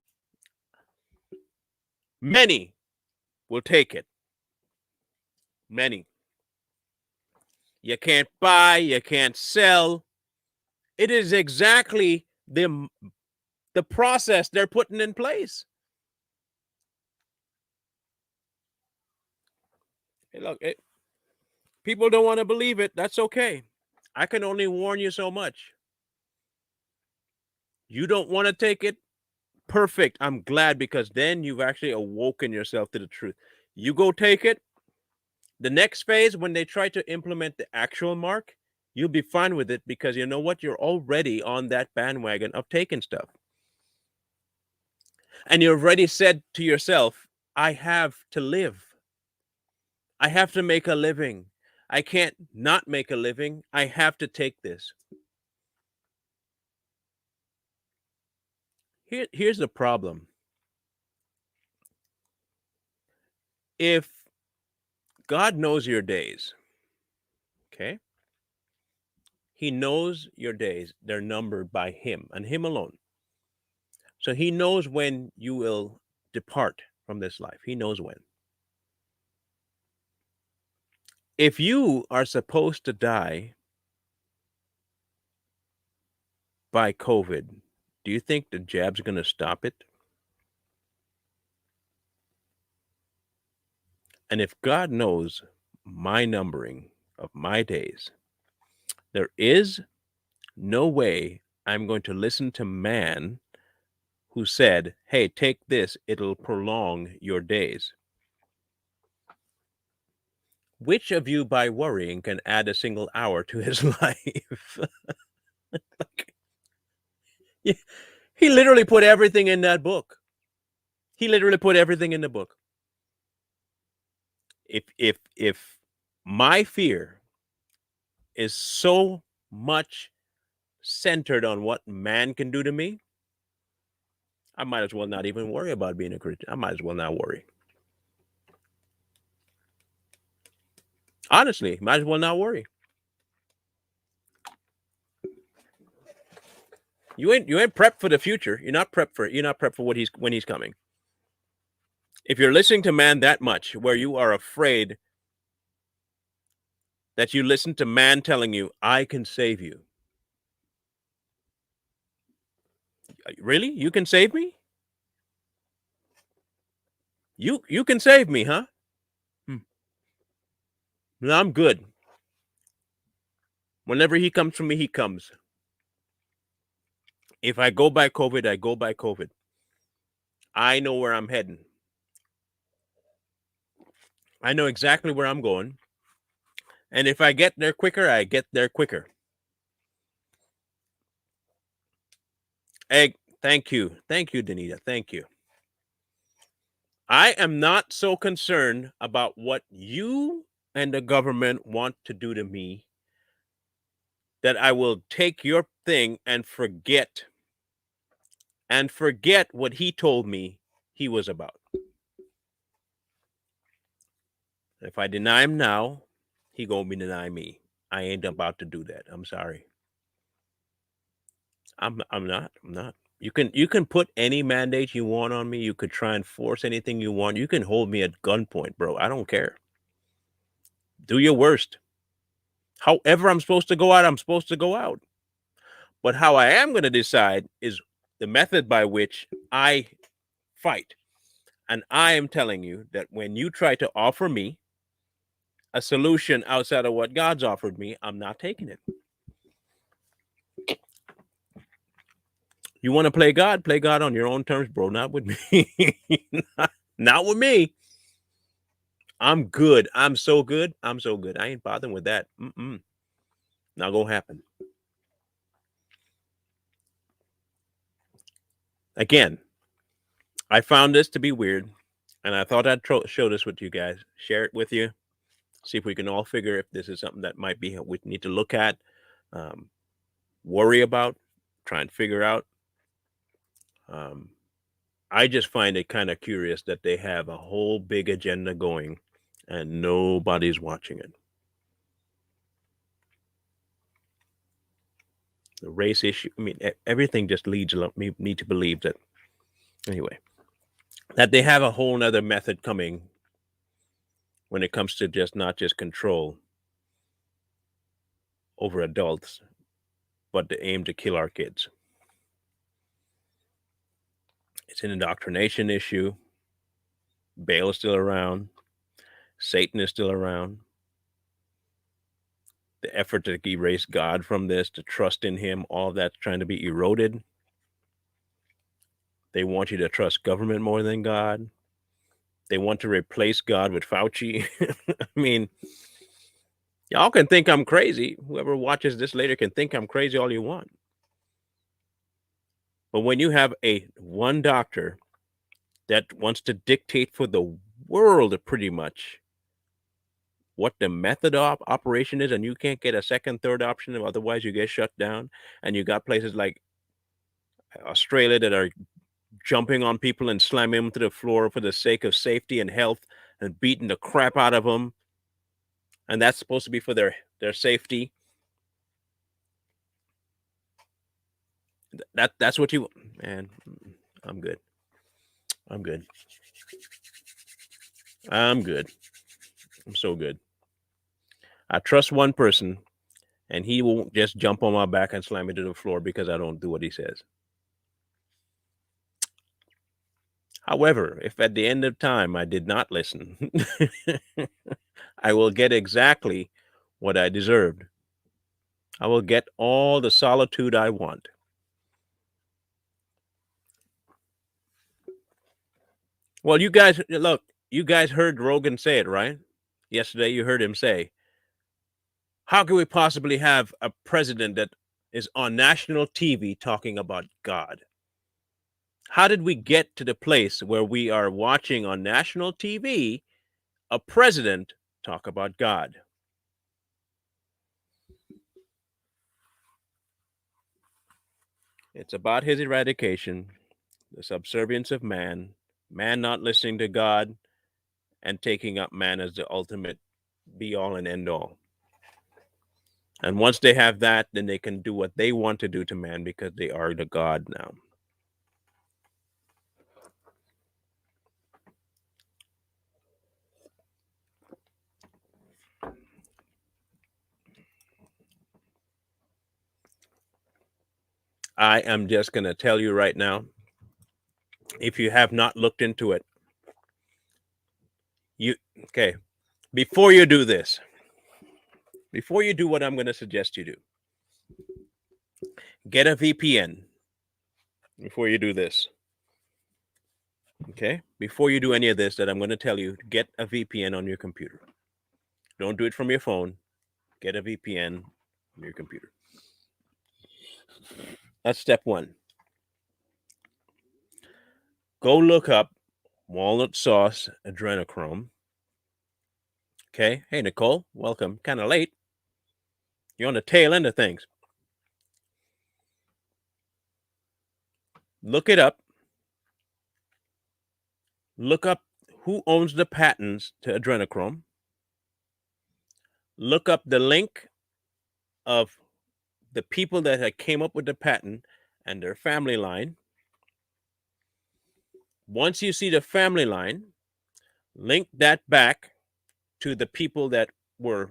Many will take it. Many. You can't buy, you can't sell. It is exactly the process they're putting in place. Hey, look, People don't want to believe it. That's okay. I can only warn you so much. You don't want to take it? Perfect. I'm glad, because then you've actually awoken yourself to the truth. You go take it. The next phase, when they try to implement the actual mark, you'll be fine with it, because you know what? You're already on that bandwagon of taking stuff. And you've already said to yourself, I have to live. I have to make a living. I can't not make a living. I have to take this. Here's the problem. If God knows your days, okay? He knows your days. They're numbered by Him and Him alone. So He knows when you will depart from this life. He knows when. If you are supposed to die by COVID, do you think the jab's going to stop it? And if God knows my numbering of my days, there is no way I'm going to listen to man who said, hey, take this, it'll prolong your days. Which of you, by worrying, can add a single hour to his life? He literally put everything in that book. He literally put everything in the book. If my fear is so much centered on what man can do to me, I might as well not even worry about being a Christian. I might as well not worry. Honestly, might as well not worry. You ain't prepped for the future. You're not prepped for what when he's coming. If you're listening to man that much, where you are afraid that you listen to man telling you, I can save you. Really? You can save me? You can save me, huh? No, I'm good. Whenever he comes for me, he comes. If I go by COVID, I go by COVID. I know where I'm heading. I know exactly where I'm going. And if I get there quicker, I get there quicker. Hey, thank you. Thank you, Danita. Thank you. I am not so concerned about what you and the government want to do to me that I will take your thing and forget what he told me he was about. If I deny him now, he gonna be deny me. I ain't about to do that. I'm sorry. I'm not. You can put any mandate you want on me. You could try and force anything you want. You can hold me at gunpoint, bro. I don't care. Do your worst. However I'm supposed to go out, I'm supposed to go out. But how I am going to decide is the method by which I fight. And I am telling you that when you try to offer me a solution outside of what God's offered me, I'm not taking it. You want to play God on your own terms, bro. Not with me. not with me. I'm good. I'm so good. I ain't bothering with that. Not gonna happen. Again, I found this to be weird, and I thought I'd show this with you guys, share it with you, see if we can all figure if this is something that might be we need to look at, worry about, try and figure out. I just find it kind of curious that they have a whole big agenda going and nobody's watching it. The race issue, I mean, everything just leads me to believe that, anyway, that they have a whole nother method coming when it comes to not just control over adults, but the aim to kill our kids. It's an indoctrination issue. Baal is still around. Satan is still around. the effort to erase God from this, to trust in Him, all that's trying to be eroded. They want you to trust government more than God. They want to replace God with Fauci. I mean, y'all can think I'm crazy. Whoever watches this later can think I'm crazy all you want. But when you have a one doctor that wants to dictate for the world pretty much what the method of operation is, and you can't get a second, third option, otherwise you get shut down. And you got places like Australia that are jumping on people and slamming them to the floor for the sake of safety and health and beating the crap out of them. And that's supposed to be for their safety. That's what you, man. I'm good. I'm good. I'm good. I'm so good. I trust one person, and he won't just jump on my back and slam me to the floor because I don't do what he says. However, if at the end of time I did not listen, I will get exactly what I deserved. I will get all the solitude I want. Well, you guys, look, you guys heard Rogan say it, right? Yesterday, you heard him say, how can we possibly have a president that is on national TV talking about God? How did we get to the place where we are watching on national TV a president talk about God? It's about his eradication, the subservience of man, man not listening to God, and taking up man as the ultimate be all and end all. And once they have that, then they can do what they want to do to man because they are the God now. I am just going to tell you right now, if you have not looked into it, okay, before you do this, before you do what I'm going to suggest you do, get a VPN before you do this. Okay, before you do any of this that I'm going to tell you, get a VPN on your computer. Don't do it from your phone. Get a VPN on your computer. That's step one. Go look up walnut sauce adrenochrome. Okay. Hey, Nicole, welcome. Kind of late. You're on the tail end of things. Look it up. Look up who owns the patents to adrenochrome. Look up the link of the people that came up with the patent and their family line. Once you see the family line, link that back to the people that were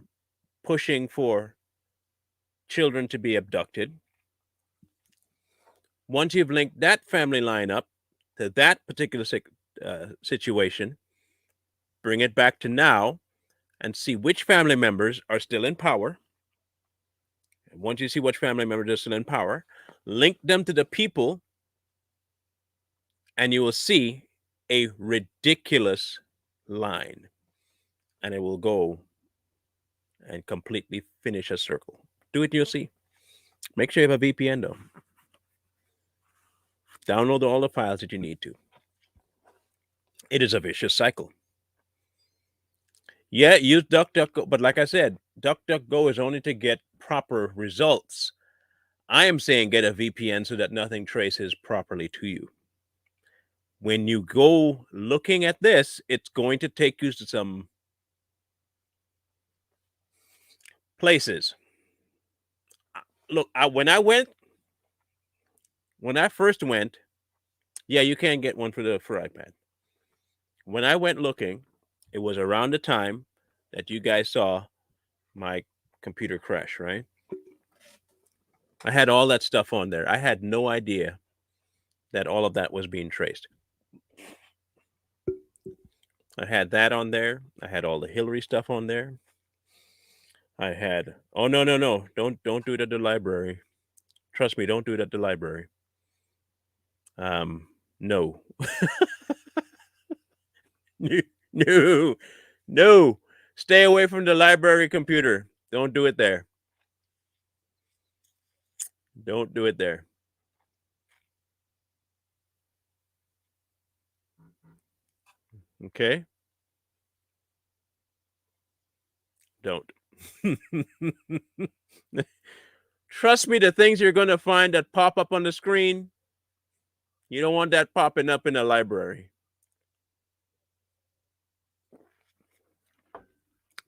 pushing for children to be abducted. Once you've linked that family line up to that particular situation, bring it back to now and see which family members are still in power. And once you see which family members are still in power, link them to the people, and you will see a ridiculous line. And it will go and completely finish a circle. Do it, you'll see. Make sure you have a VPN, though. Download all the files that you need to. It is a vicious cycle. Yeah, use DuckDuckGo, but like I said, DuckDuckGo is only to get proper results. I am saying get a VPN so that nothing traces properly to you. When you go looking at this, it's going to take you to some places. Look, when I first went, yeah, you can get one for iPad. When I went looking, it was around the time that you guys saw my computer crash, right? I had all that stuff on there. I had no idea that all of that was being traced. I had that on there. I had all the Hillary stuff on there. I had. Oh no, no, no! Don't do it at the library. Trust me, don't do it at the library. No, no, no. Stay away from the library computer. Don't do it there. Don't do it there. Okay? Don't. Trust me, the things you're going to find that pop up on the screen, you don't want that popping up in a library.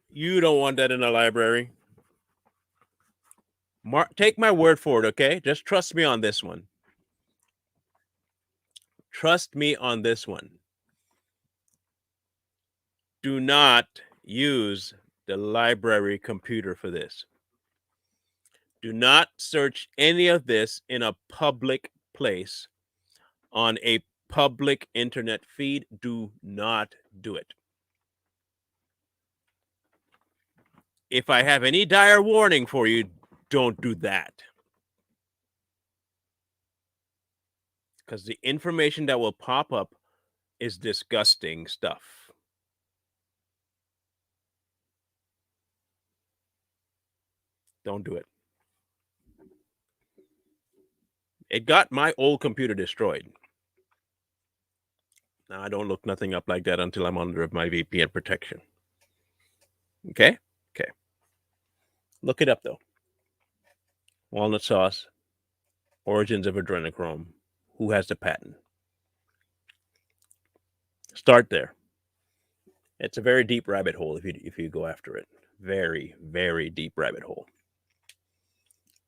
You don't want that in a library. Take my word for it, okay? Just trust me on this one. Trust me on this one. Do not use the library computer for this. Do not search any of this in a public place on a public internet feed. Do not do it. If I have any dire warning for you, don't do that. Because the information that will pop up is disgusting stuff. Don't do it. It got my old computer destroyed. Now I don't look nothing up like that until I'm under my VPN protection. Okay? Okay. Look it up though. Walnut sauce, origins of adrenochrome. Who has the patent? Start there. It's a very deep rabbit hole if you go after it. Very, very deep rabbit hole.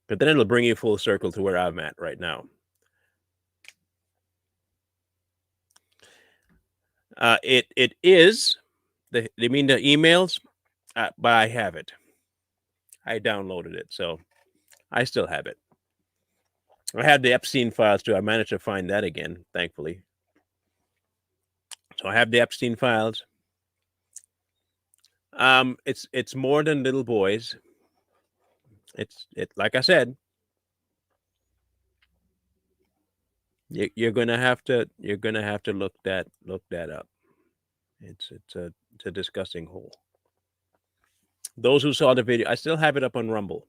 But then it'll bring you full circle to where I'm at right now. It is they mean the emails, but I have it. I downloaded it, so I still have it. I had the Epstein files too. I managed to find that again, thankfully. So I have the Epstein files. It's more than little boys. It's like I said. You're gonna have to look that up. It's a disgusting hole. Those who saw the video, I still have it up on Rumble.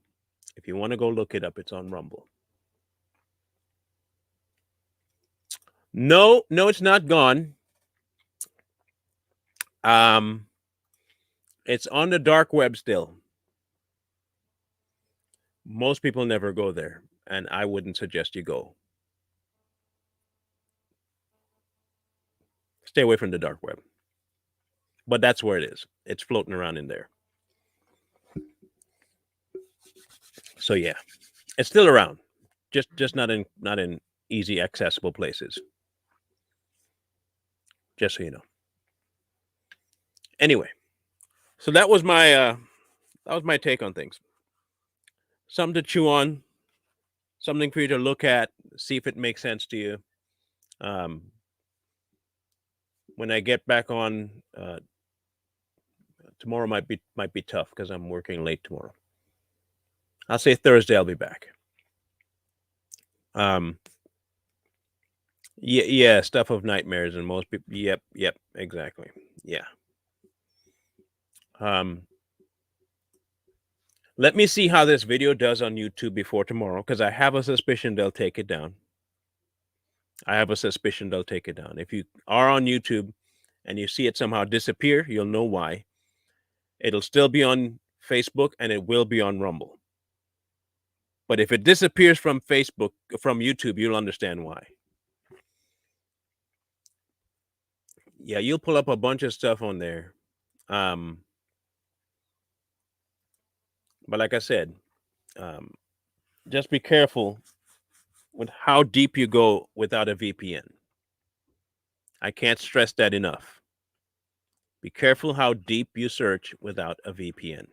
If you want to go look it up, it's on Rumble. No, it's not gone. It's on the dark web still. Most people never go there, and I wouldn't suggest you go. Stay away from the dark web. But that's where it is. It's floating around in there. So yeah, it's still around. Just not in easy accessible places. Just so you know. Anyway, so that was my take on things. Something to chew on, something for you to look at, see if it makes sense to you. When I get back on tomorrow, might be tough because I'm working late tomorrow. I'll say Thursday I'll be back. Yeah, stuff of nightmares, and most people. Yep, exactly. Yeah. Let me see how this video does on YouTube before tomorrow, because I have a suspicion they'll take it down. If you are on YouTube and you see it somehow disappear, you'll know why. It'll still be on Facebook and it will be on Rumble. But if it disappears from YouTube, you'll understand why. Yeah, you'll pull up a bunch of stuff on there. But like I said, just be careful with how deep you go without a VPN. I can't stress that enough. Be careful how deep you search without a VPN.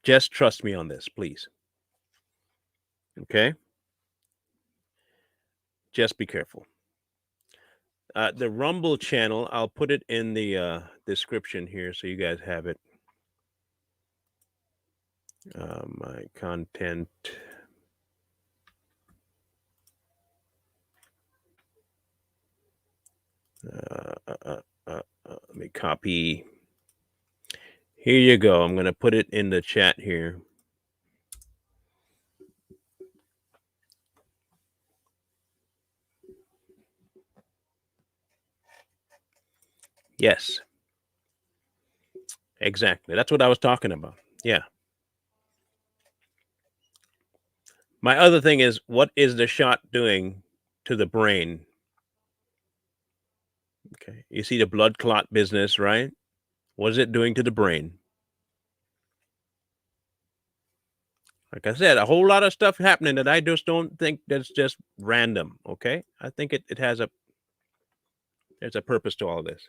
Just trust me on this, please. Okay? Just be careful. the Rumble channel, I'll put it in the description here so you guys have it. My content. Let me copy. Here you go. I'm going to put it in the chat here. Yes. Exactly. That's what I was talking about. Yeah. My other thing is, what is the shot doing to the brain? Okay. You see the blood clot business, right? What is it doing to the brain? Like I said, a whole lot of stuff happening that I just don't think that's just random. Okay. I think it has there's a purpose to all this.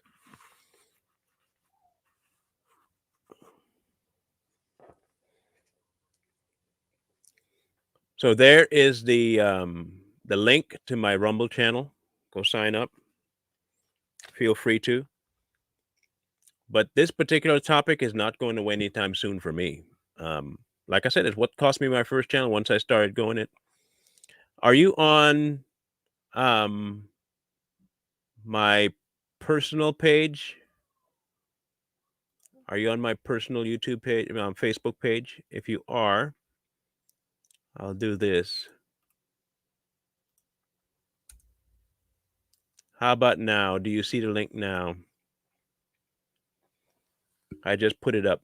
So there is the link to my Rumble channel. Go sign up. Feel free to. But this particular topic is not going away anytime soon for me. Like I said, it's what cost me my first channel once I started going it. Are you on my personal page? Are you on my personal YouTube page, Facebook page? If you are, I'll do this. How about now? Do you see the link now? I just put it up.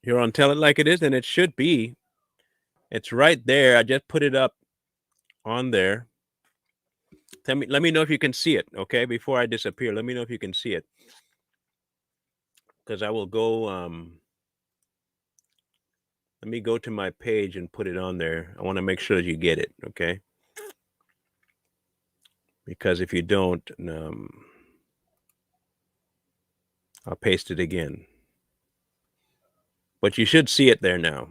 You're on Tell It Like It Is, and it should be. It's right there. I just put it up on there. Let me know if you can see it, okay? Before I disappear, let me know if you can see it. Because I will go, let me go to my page and put it on there. I want to make sure that you get it, okay? Because if you don't, I'll paste it again. But you should see it there now.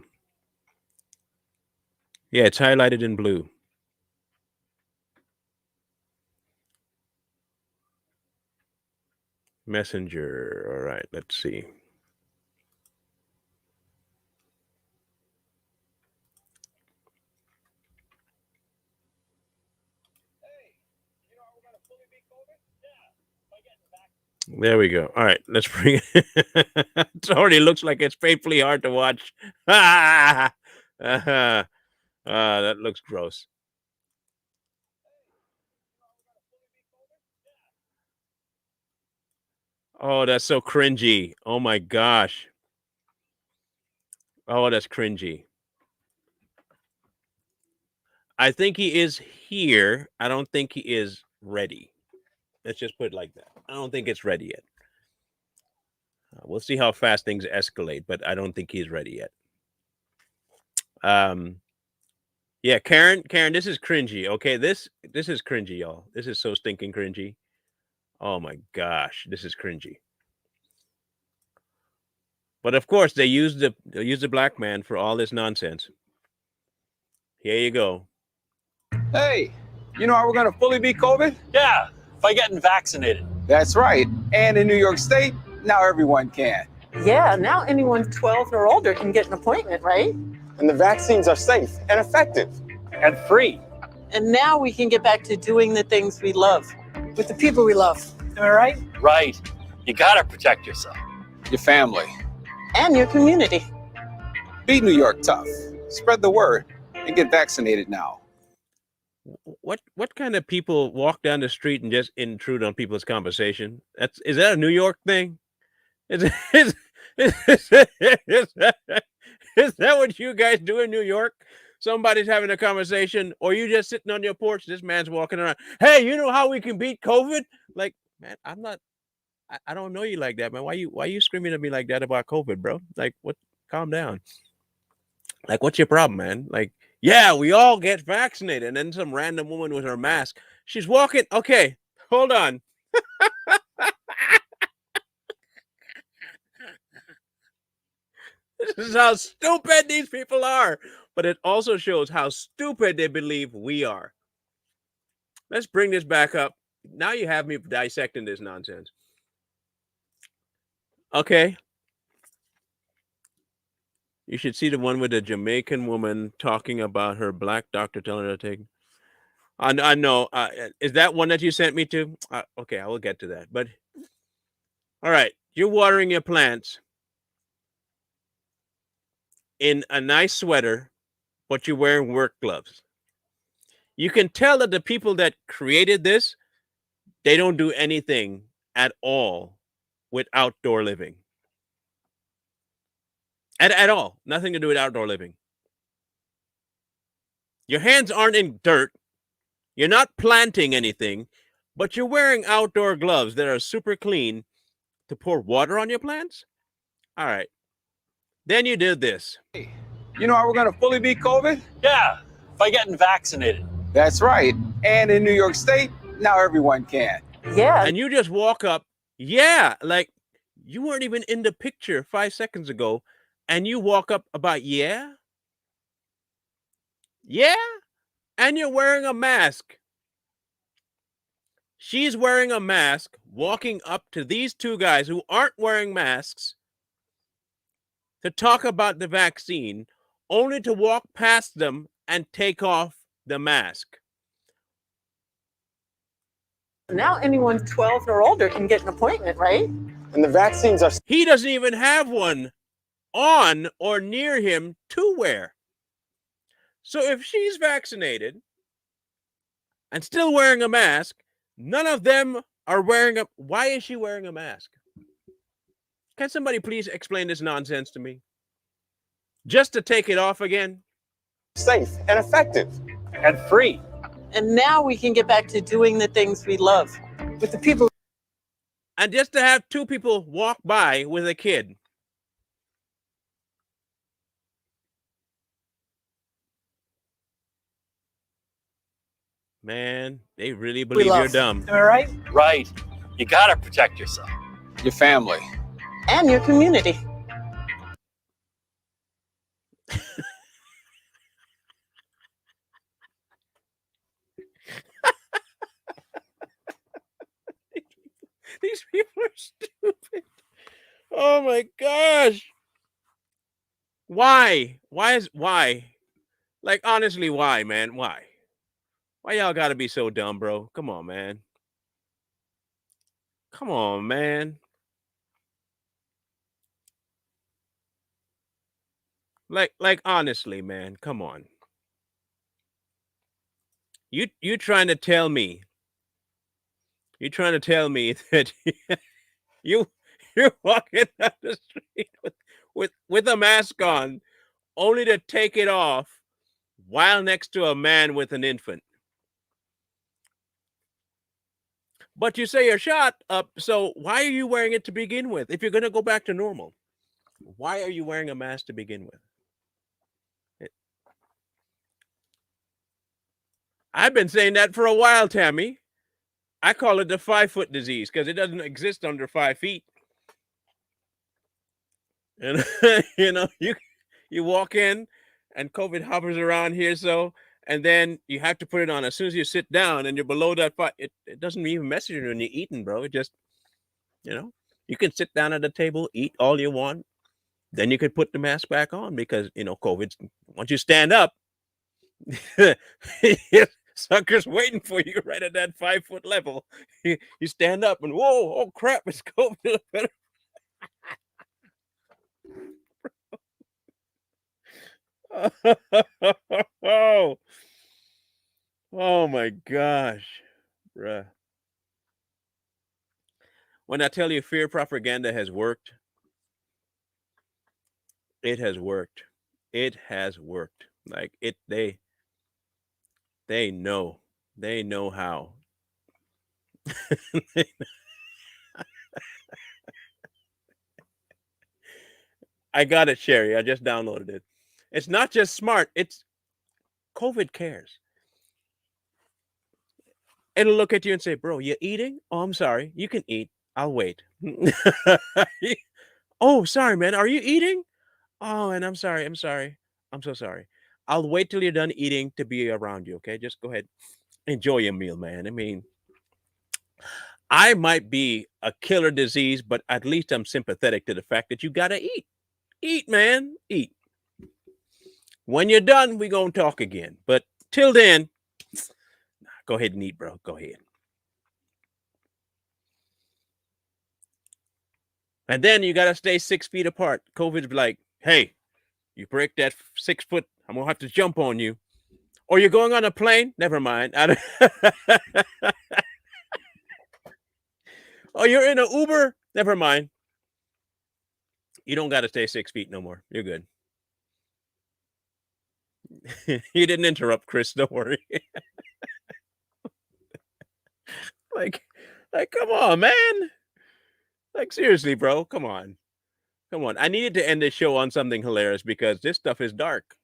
Yeah, it's highlighted in blue. Messenger. All right, let's see. There we go. All right, let's bring it. It already looks like it's painfully hard to watch. That looks gross. Oh, that's so cringy. Oh my gosh. Oh, that's cringy. I think he is here. I don't think he is ready. Let's just put it like that. I don't think it's ready yet. We'll see how fast things escalate, but I don't think he's ready yet. Yeah, Karen, this is cringy. Okay, this is cringy, y'all. This is so stinking cringy. Oh my gosh, this is cringy. But of course, they use the black man for all this nonsense. Here you go. Hey, you know how we're going to fully beat COVID? Yeah, by getting vaccinated. That's right. And in New York State, now everyone can. Yeah, now anyone 12 or older can get an appointment, right? And the vaccines are safe and effective. And free. And now we can get back to doing the things we love with the people we love. Am I right? Right. You gotta protect yourself. Your family. And your community. Beat New York tough. Spread the word and get vaccinated now. What kind of people walk down the street and just intrude on people's conversation? Is that a New York thing? Is that what you guys do in New York? Somebody's having a conversation, or you just sitting on your porch. This man's walking around. Hey, you know how we can beat COVID? Like, man, I don't know you like that, man. Why you screaming at me like that about COVID, bro? Like, what? Calm down. Like, what's your problem, man? Like, yeah, we all get vaccinated. And then some random woman with her mask. She's walking. Okay, hold on. This is how stupid these people are. but it also shows how stupid they believe we are. Let's bring this back up. Now you have me dissecting this nonsense. Okay. You should see the one with the Jamaican woman talking about her black doctor telling her to take. I know. Is that one that you sent me to? Okay, I will get to that. But all right, you're watering your plants in a nice sweater, but you're wearing work gloves. You can tell that the people that created this, they don't do anything at all with outdoor living. At all. Nothing to do with outdoor living. Your hands aren't in dirt. You're not planting anything, but you're wearing outdoor gloves that are super clean to pour water on your plants? All right. Then you did this. You know how we're going to fully beat COVID? Yeah, by getting vaccinated. That's right. And in New York State, now everyone can. Yeah. And you just walk up. Yeah, like you weren't even in the picture 5 seconds ago. And you walk up about, yeah? Yeah? And you're wearing a mask. She's wearing a mask, walking up to these two guys who aren't wearing masks to talk about the vaccine, only to walk past them and take off the mask. Now anyone 12 or older can get an appointment, right? And the vaccines are He doesn't even have one on or near him to wear. So if she's vaccinated and still wearing a mask, none of them are wearing a... Why is she wearing a mask? Can somebody please explain this nonsense to me? Just to take it off again? safe and effective. And free. And now we can get back to doing the things we love with the people. And just to have two people walk by with a kid. Man, they really believe you're dumb. Am I right? Right. You gotta protect yourself. Your family. And your community. These people are stupid. Oh my gosh. Why? Why? Like, honestly, why, man? Why? Why y'all gotta be so dumb, bro? Come on, man. Come on, man. Like honestly, man. Come on. You trying to tell me? You trying to tell me that you're walking down the street with a mask on, only to take it off while next to a man with an infant? But you say you're shot up, so why are you wearing it to begin with? If you're going to go back to normal, why are you wearing a mask to begin with? I've been saying that for a while, Tammy. I call it the 5-foot disease because it doesn't exist under 5 feet. And you walk in and COVID hovers around here, so, and then you have to put it on as soon as you sit down and you're below that 5. It doesn't even message you when you're eating, bro. It just, you can sit down at the table, eat all you want, then you could put the mask back on because, COVID's, once you stand up, sucker's waiting for you right at that 5-foot level. You stand up and whoa, oh crap, it's COVID. Oh my gosh, bruh. When I tell you fear propaganda has worked, it has worked. It has worked. Like they know how. I got it, Sherry. I just downloaded it. It's not just smart. It's COVID cares. It'll look at you and say, bro, you eating? Oh, I'm sorry. You can eat. I'll wait. Oh, sorry, man. Are you eating? Oh, and I'm sorry. I'm so sorry. I'll wait till you're done eating to be around you. Okay, just go ahead, enjoy your meal, man. I mean, I might be a killer disease, but at least I'm sympathetic to the fact that you gotta eat. Eat, man, eat. When you're done, we gonna talk again. But till then, go ahead and eat, bro. Go ahead. And then you gotta stay 6 feet apart. COVID's like, hey, you break that 6 foot, I'm gonna have to jump on you. Or you're going on a plane? Never mind. Oh, you're in an Uber? Never mind. You don't gotta stay 6 feet no more. You're good. You didn't interrupt, Chris. Don't worry. like, come on, man. Like, seriously, bro. Come on. Come on. I needed to end this show on something hilarious because this stuff is dark.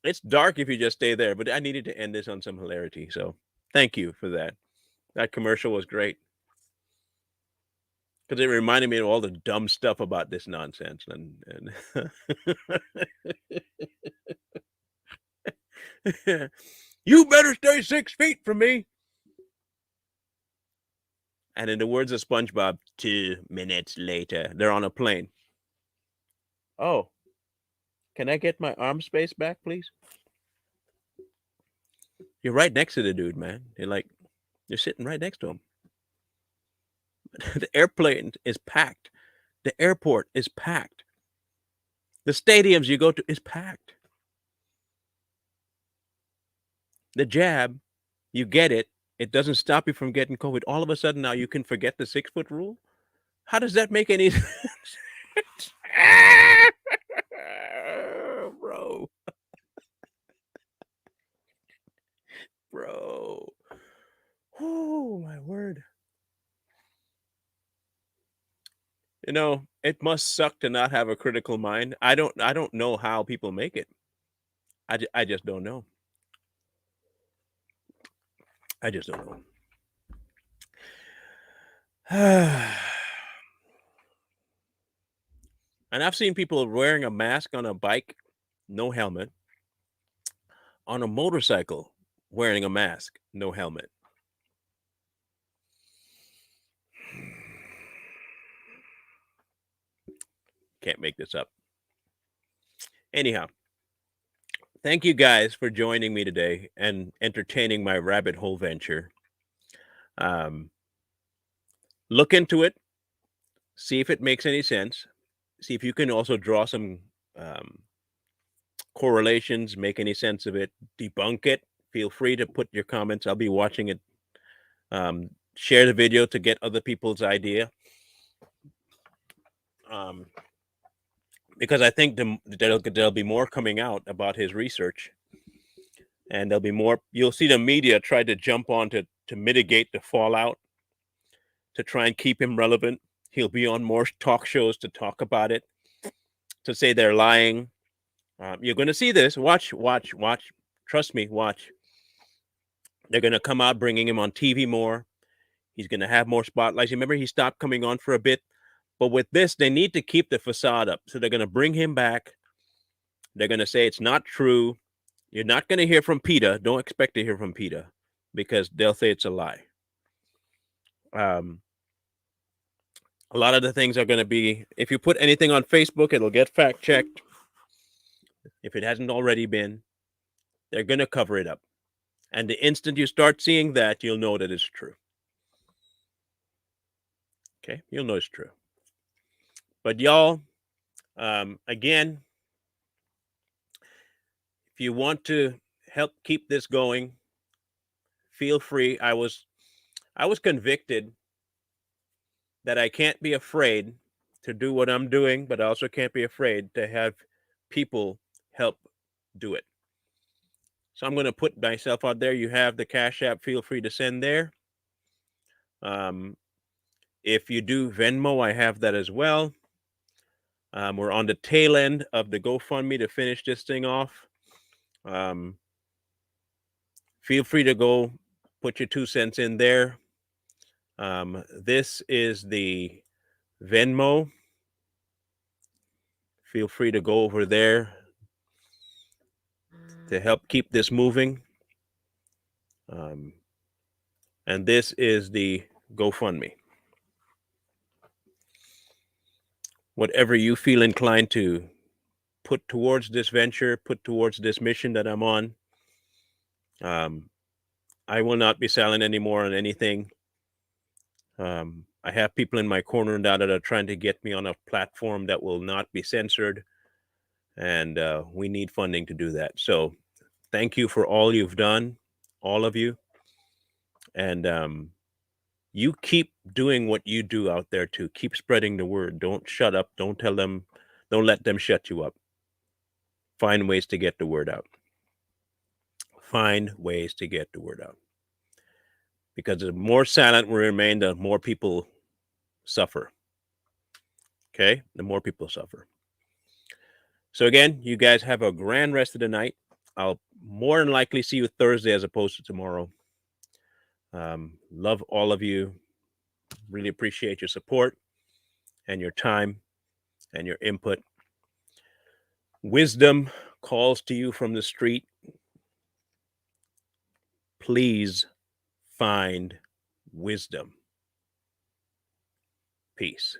It's dark if you just stay there, but I needed to end this on some hilarity. So thank you for that. That commercial was great. Because it reminded me of all the dumb stuff about this nonsense. And you better stay 6 feet from me. And in the words of SpongeBob, 2 minutes later, they're on a plane. Oh, can I get my arm space back, please? You're right next to the dude, man. You're sitting right next to him. The airplane is packed. The airport is packed. The stadiums you go to is packed. The jab, you get it. It doesn't stop you from getting COVID. All of a sudden now you can forget the 6-foot rule? How does that make any sense? Bro. Bro. Oh, my word. You know, it must suck to not have a critical mind. I don't know how people make it. I just don't know. I just don't know. And I've seen people wearing a mask on a bike, no helmet. On a motorcycle, wearing a mask, no helmet. Can't make this up. Anyhow, thank you guys for joining me today and entertaining my rabbit hole venture. Look into it, see if it makes any sense, see if you can also draw some correlations, make any sense of it, debunk it. Feel free to put your comments. I'll be watching it. Share the video to get other people's idea. Because I think there'll be more coming out about his research, and there'll be more. You'll see the media try to jump on to mitigate the fallout, to try and keep him relevant. He'll be on more talk shows to talk about it, to say they're lying. You're going to see this. Watch. Trust me, watch. They're going to come out bringing him on TV more. He's going to have more spotlights. Remember, he stopped coming on for a bit. But with this, they need to keep the facade up. So they're going to bring him back. They're going to say it's not true. You're not going to hear from PETA. Don't expect to hear from PETA because they'll say it's a lie. A lot of the things are going to be, if you put anything on Facebook, it'll get fact checked. If it hasn't already been, they're going to cover it up. And the instant you start seeing that, you'll know that it's true. Okay, you'll know it's true. But y'all, again, if you want to help keep this going, feel free. I was convicted that I can't be afraid to do what I'm doing, but I also can't be afraid to have people help do it. So I'm going to put myself out there. You have the Cash App. Feel free to send there. If you do Venmo, I have that as well. We're on the tail end of the GoFundMe to finish this thing off. Feel free to go put your 2 cents in there. This is the Venmo. Feel free to go over there. to help keep this moving. And this is the GoFundMe. Whatever you feel inclined to put towards this venture, put towards this mission that I'm on. I will not be selling anymore on anything. I have people in my corner now that are trying to get me on a platform that will not be censored. And we need funding to do that. So thank you for all you've done, all of you. And you keep doing what you do out there too. Keep spreading the word. Don't shut up. Don't tell them. Don't let them shut you up. Find ways to get the word out. Find ways to get the word out. Because the more silent we remain, the more people suffer. Okay? The more people suffer. So again, you guys have a grand rest of the night. I'll more than likely see you Thursday as opposed to tomorrow. Love all of you. Really appreciate your support and your time and your input. Wisdom calls to you from the street. Please find wisdom. Peace.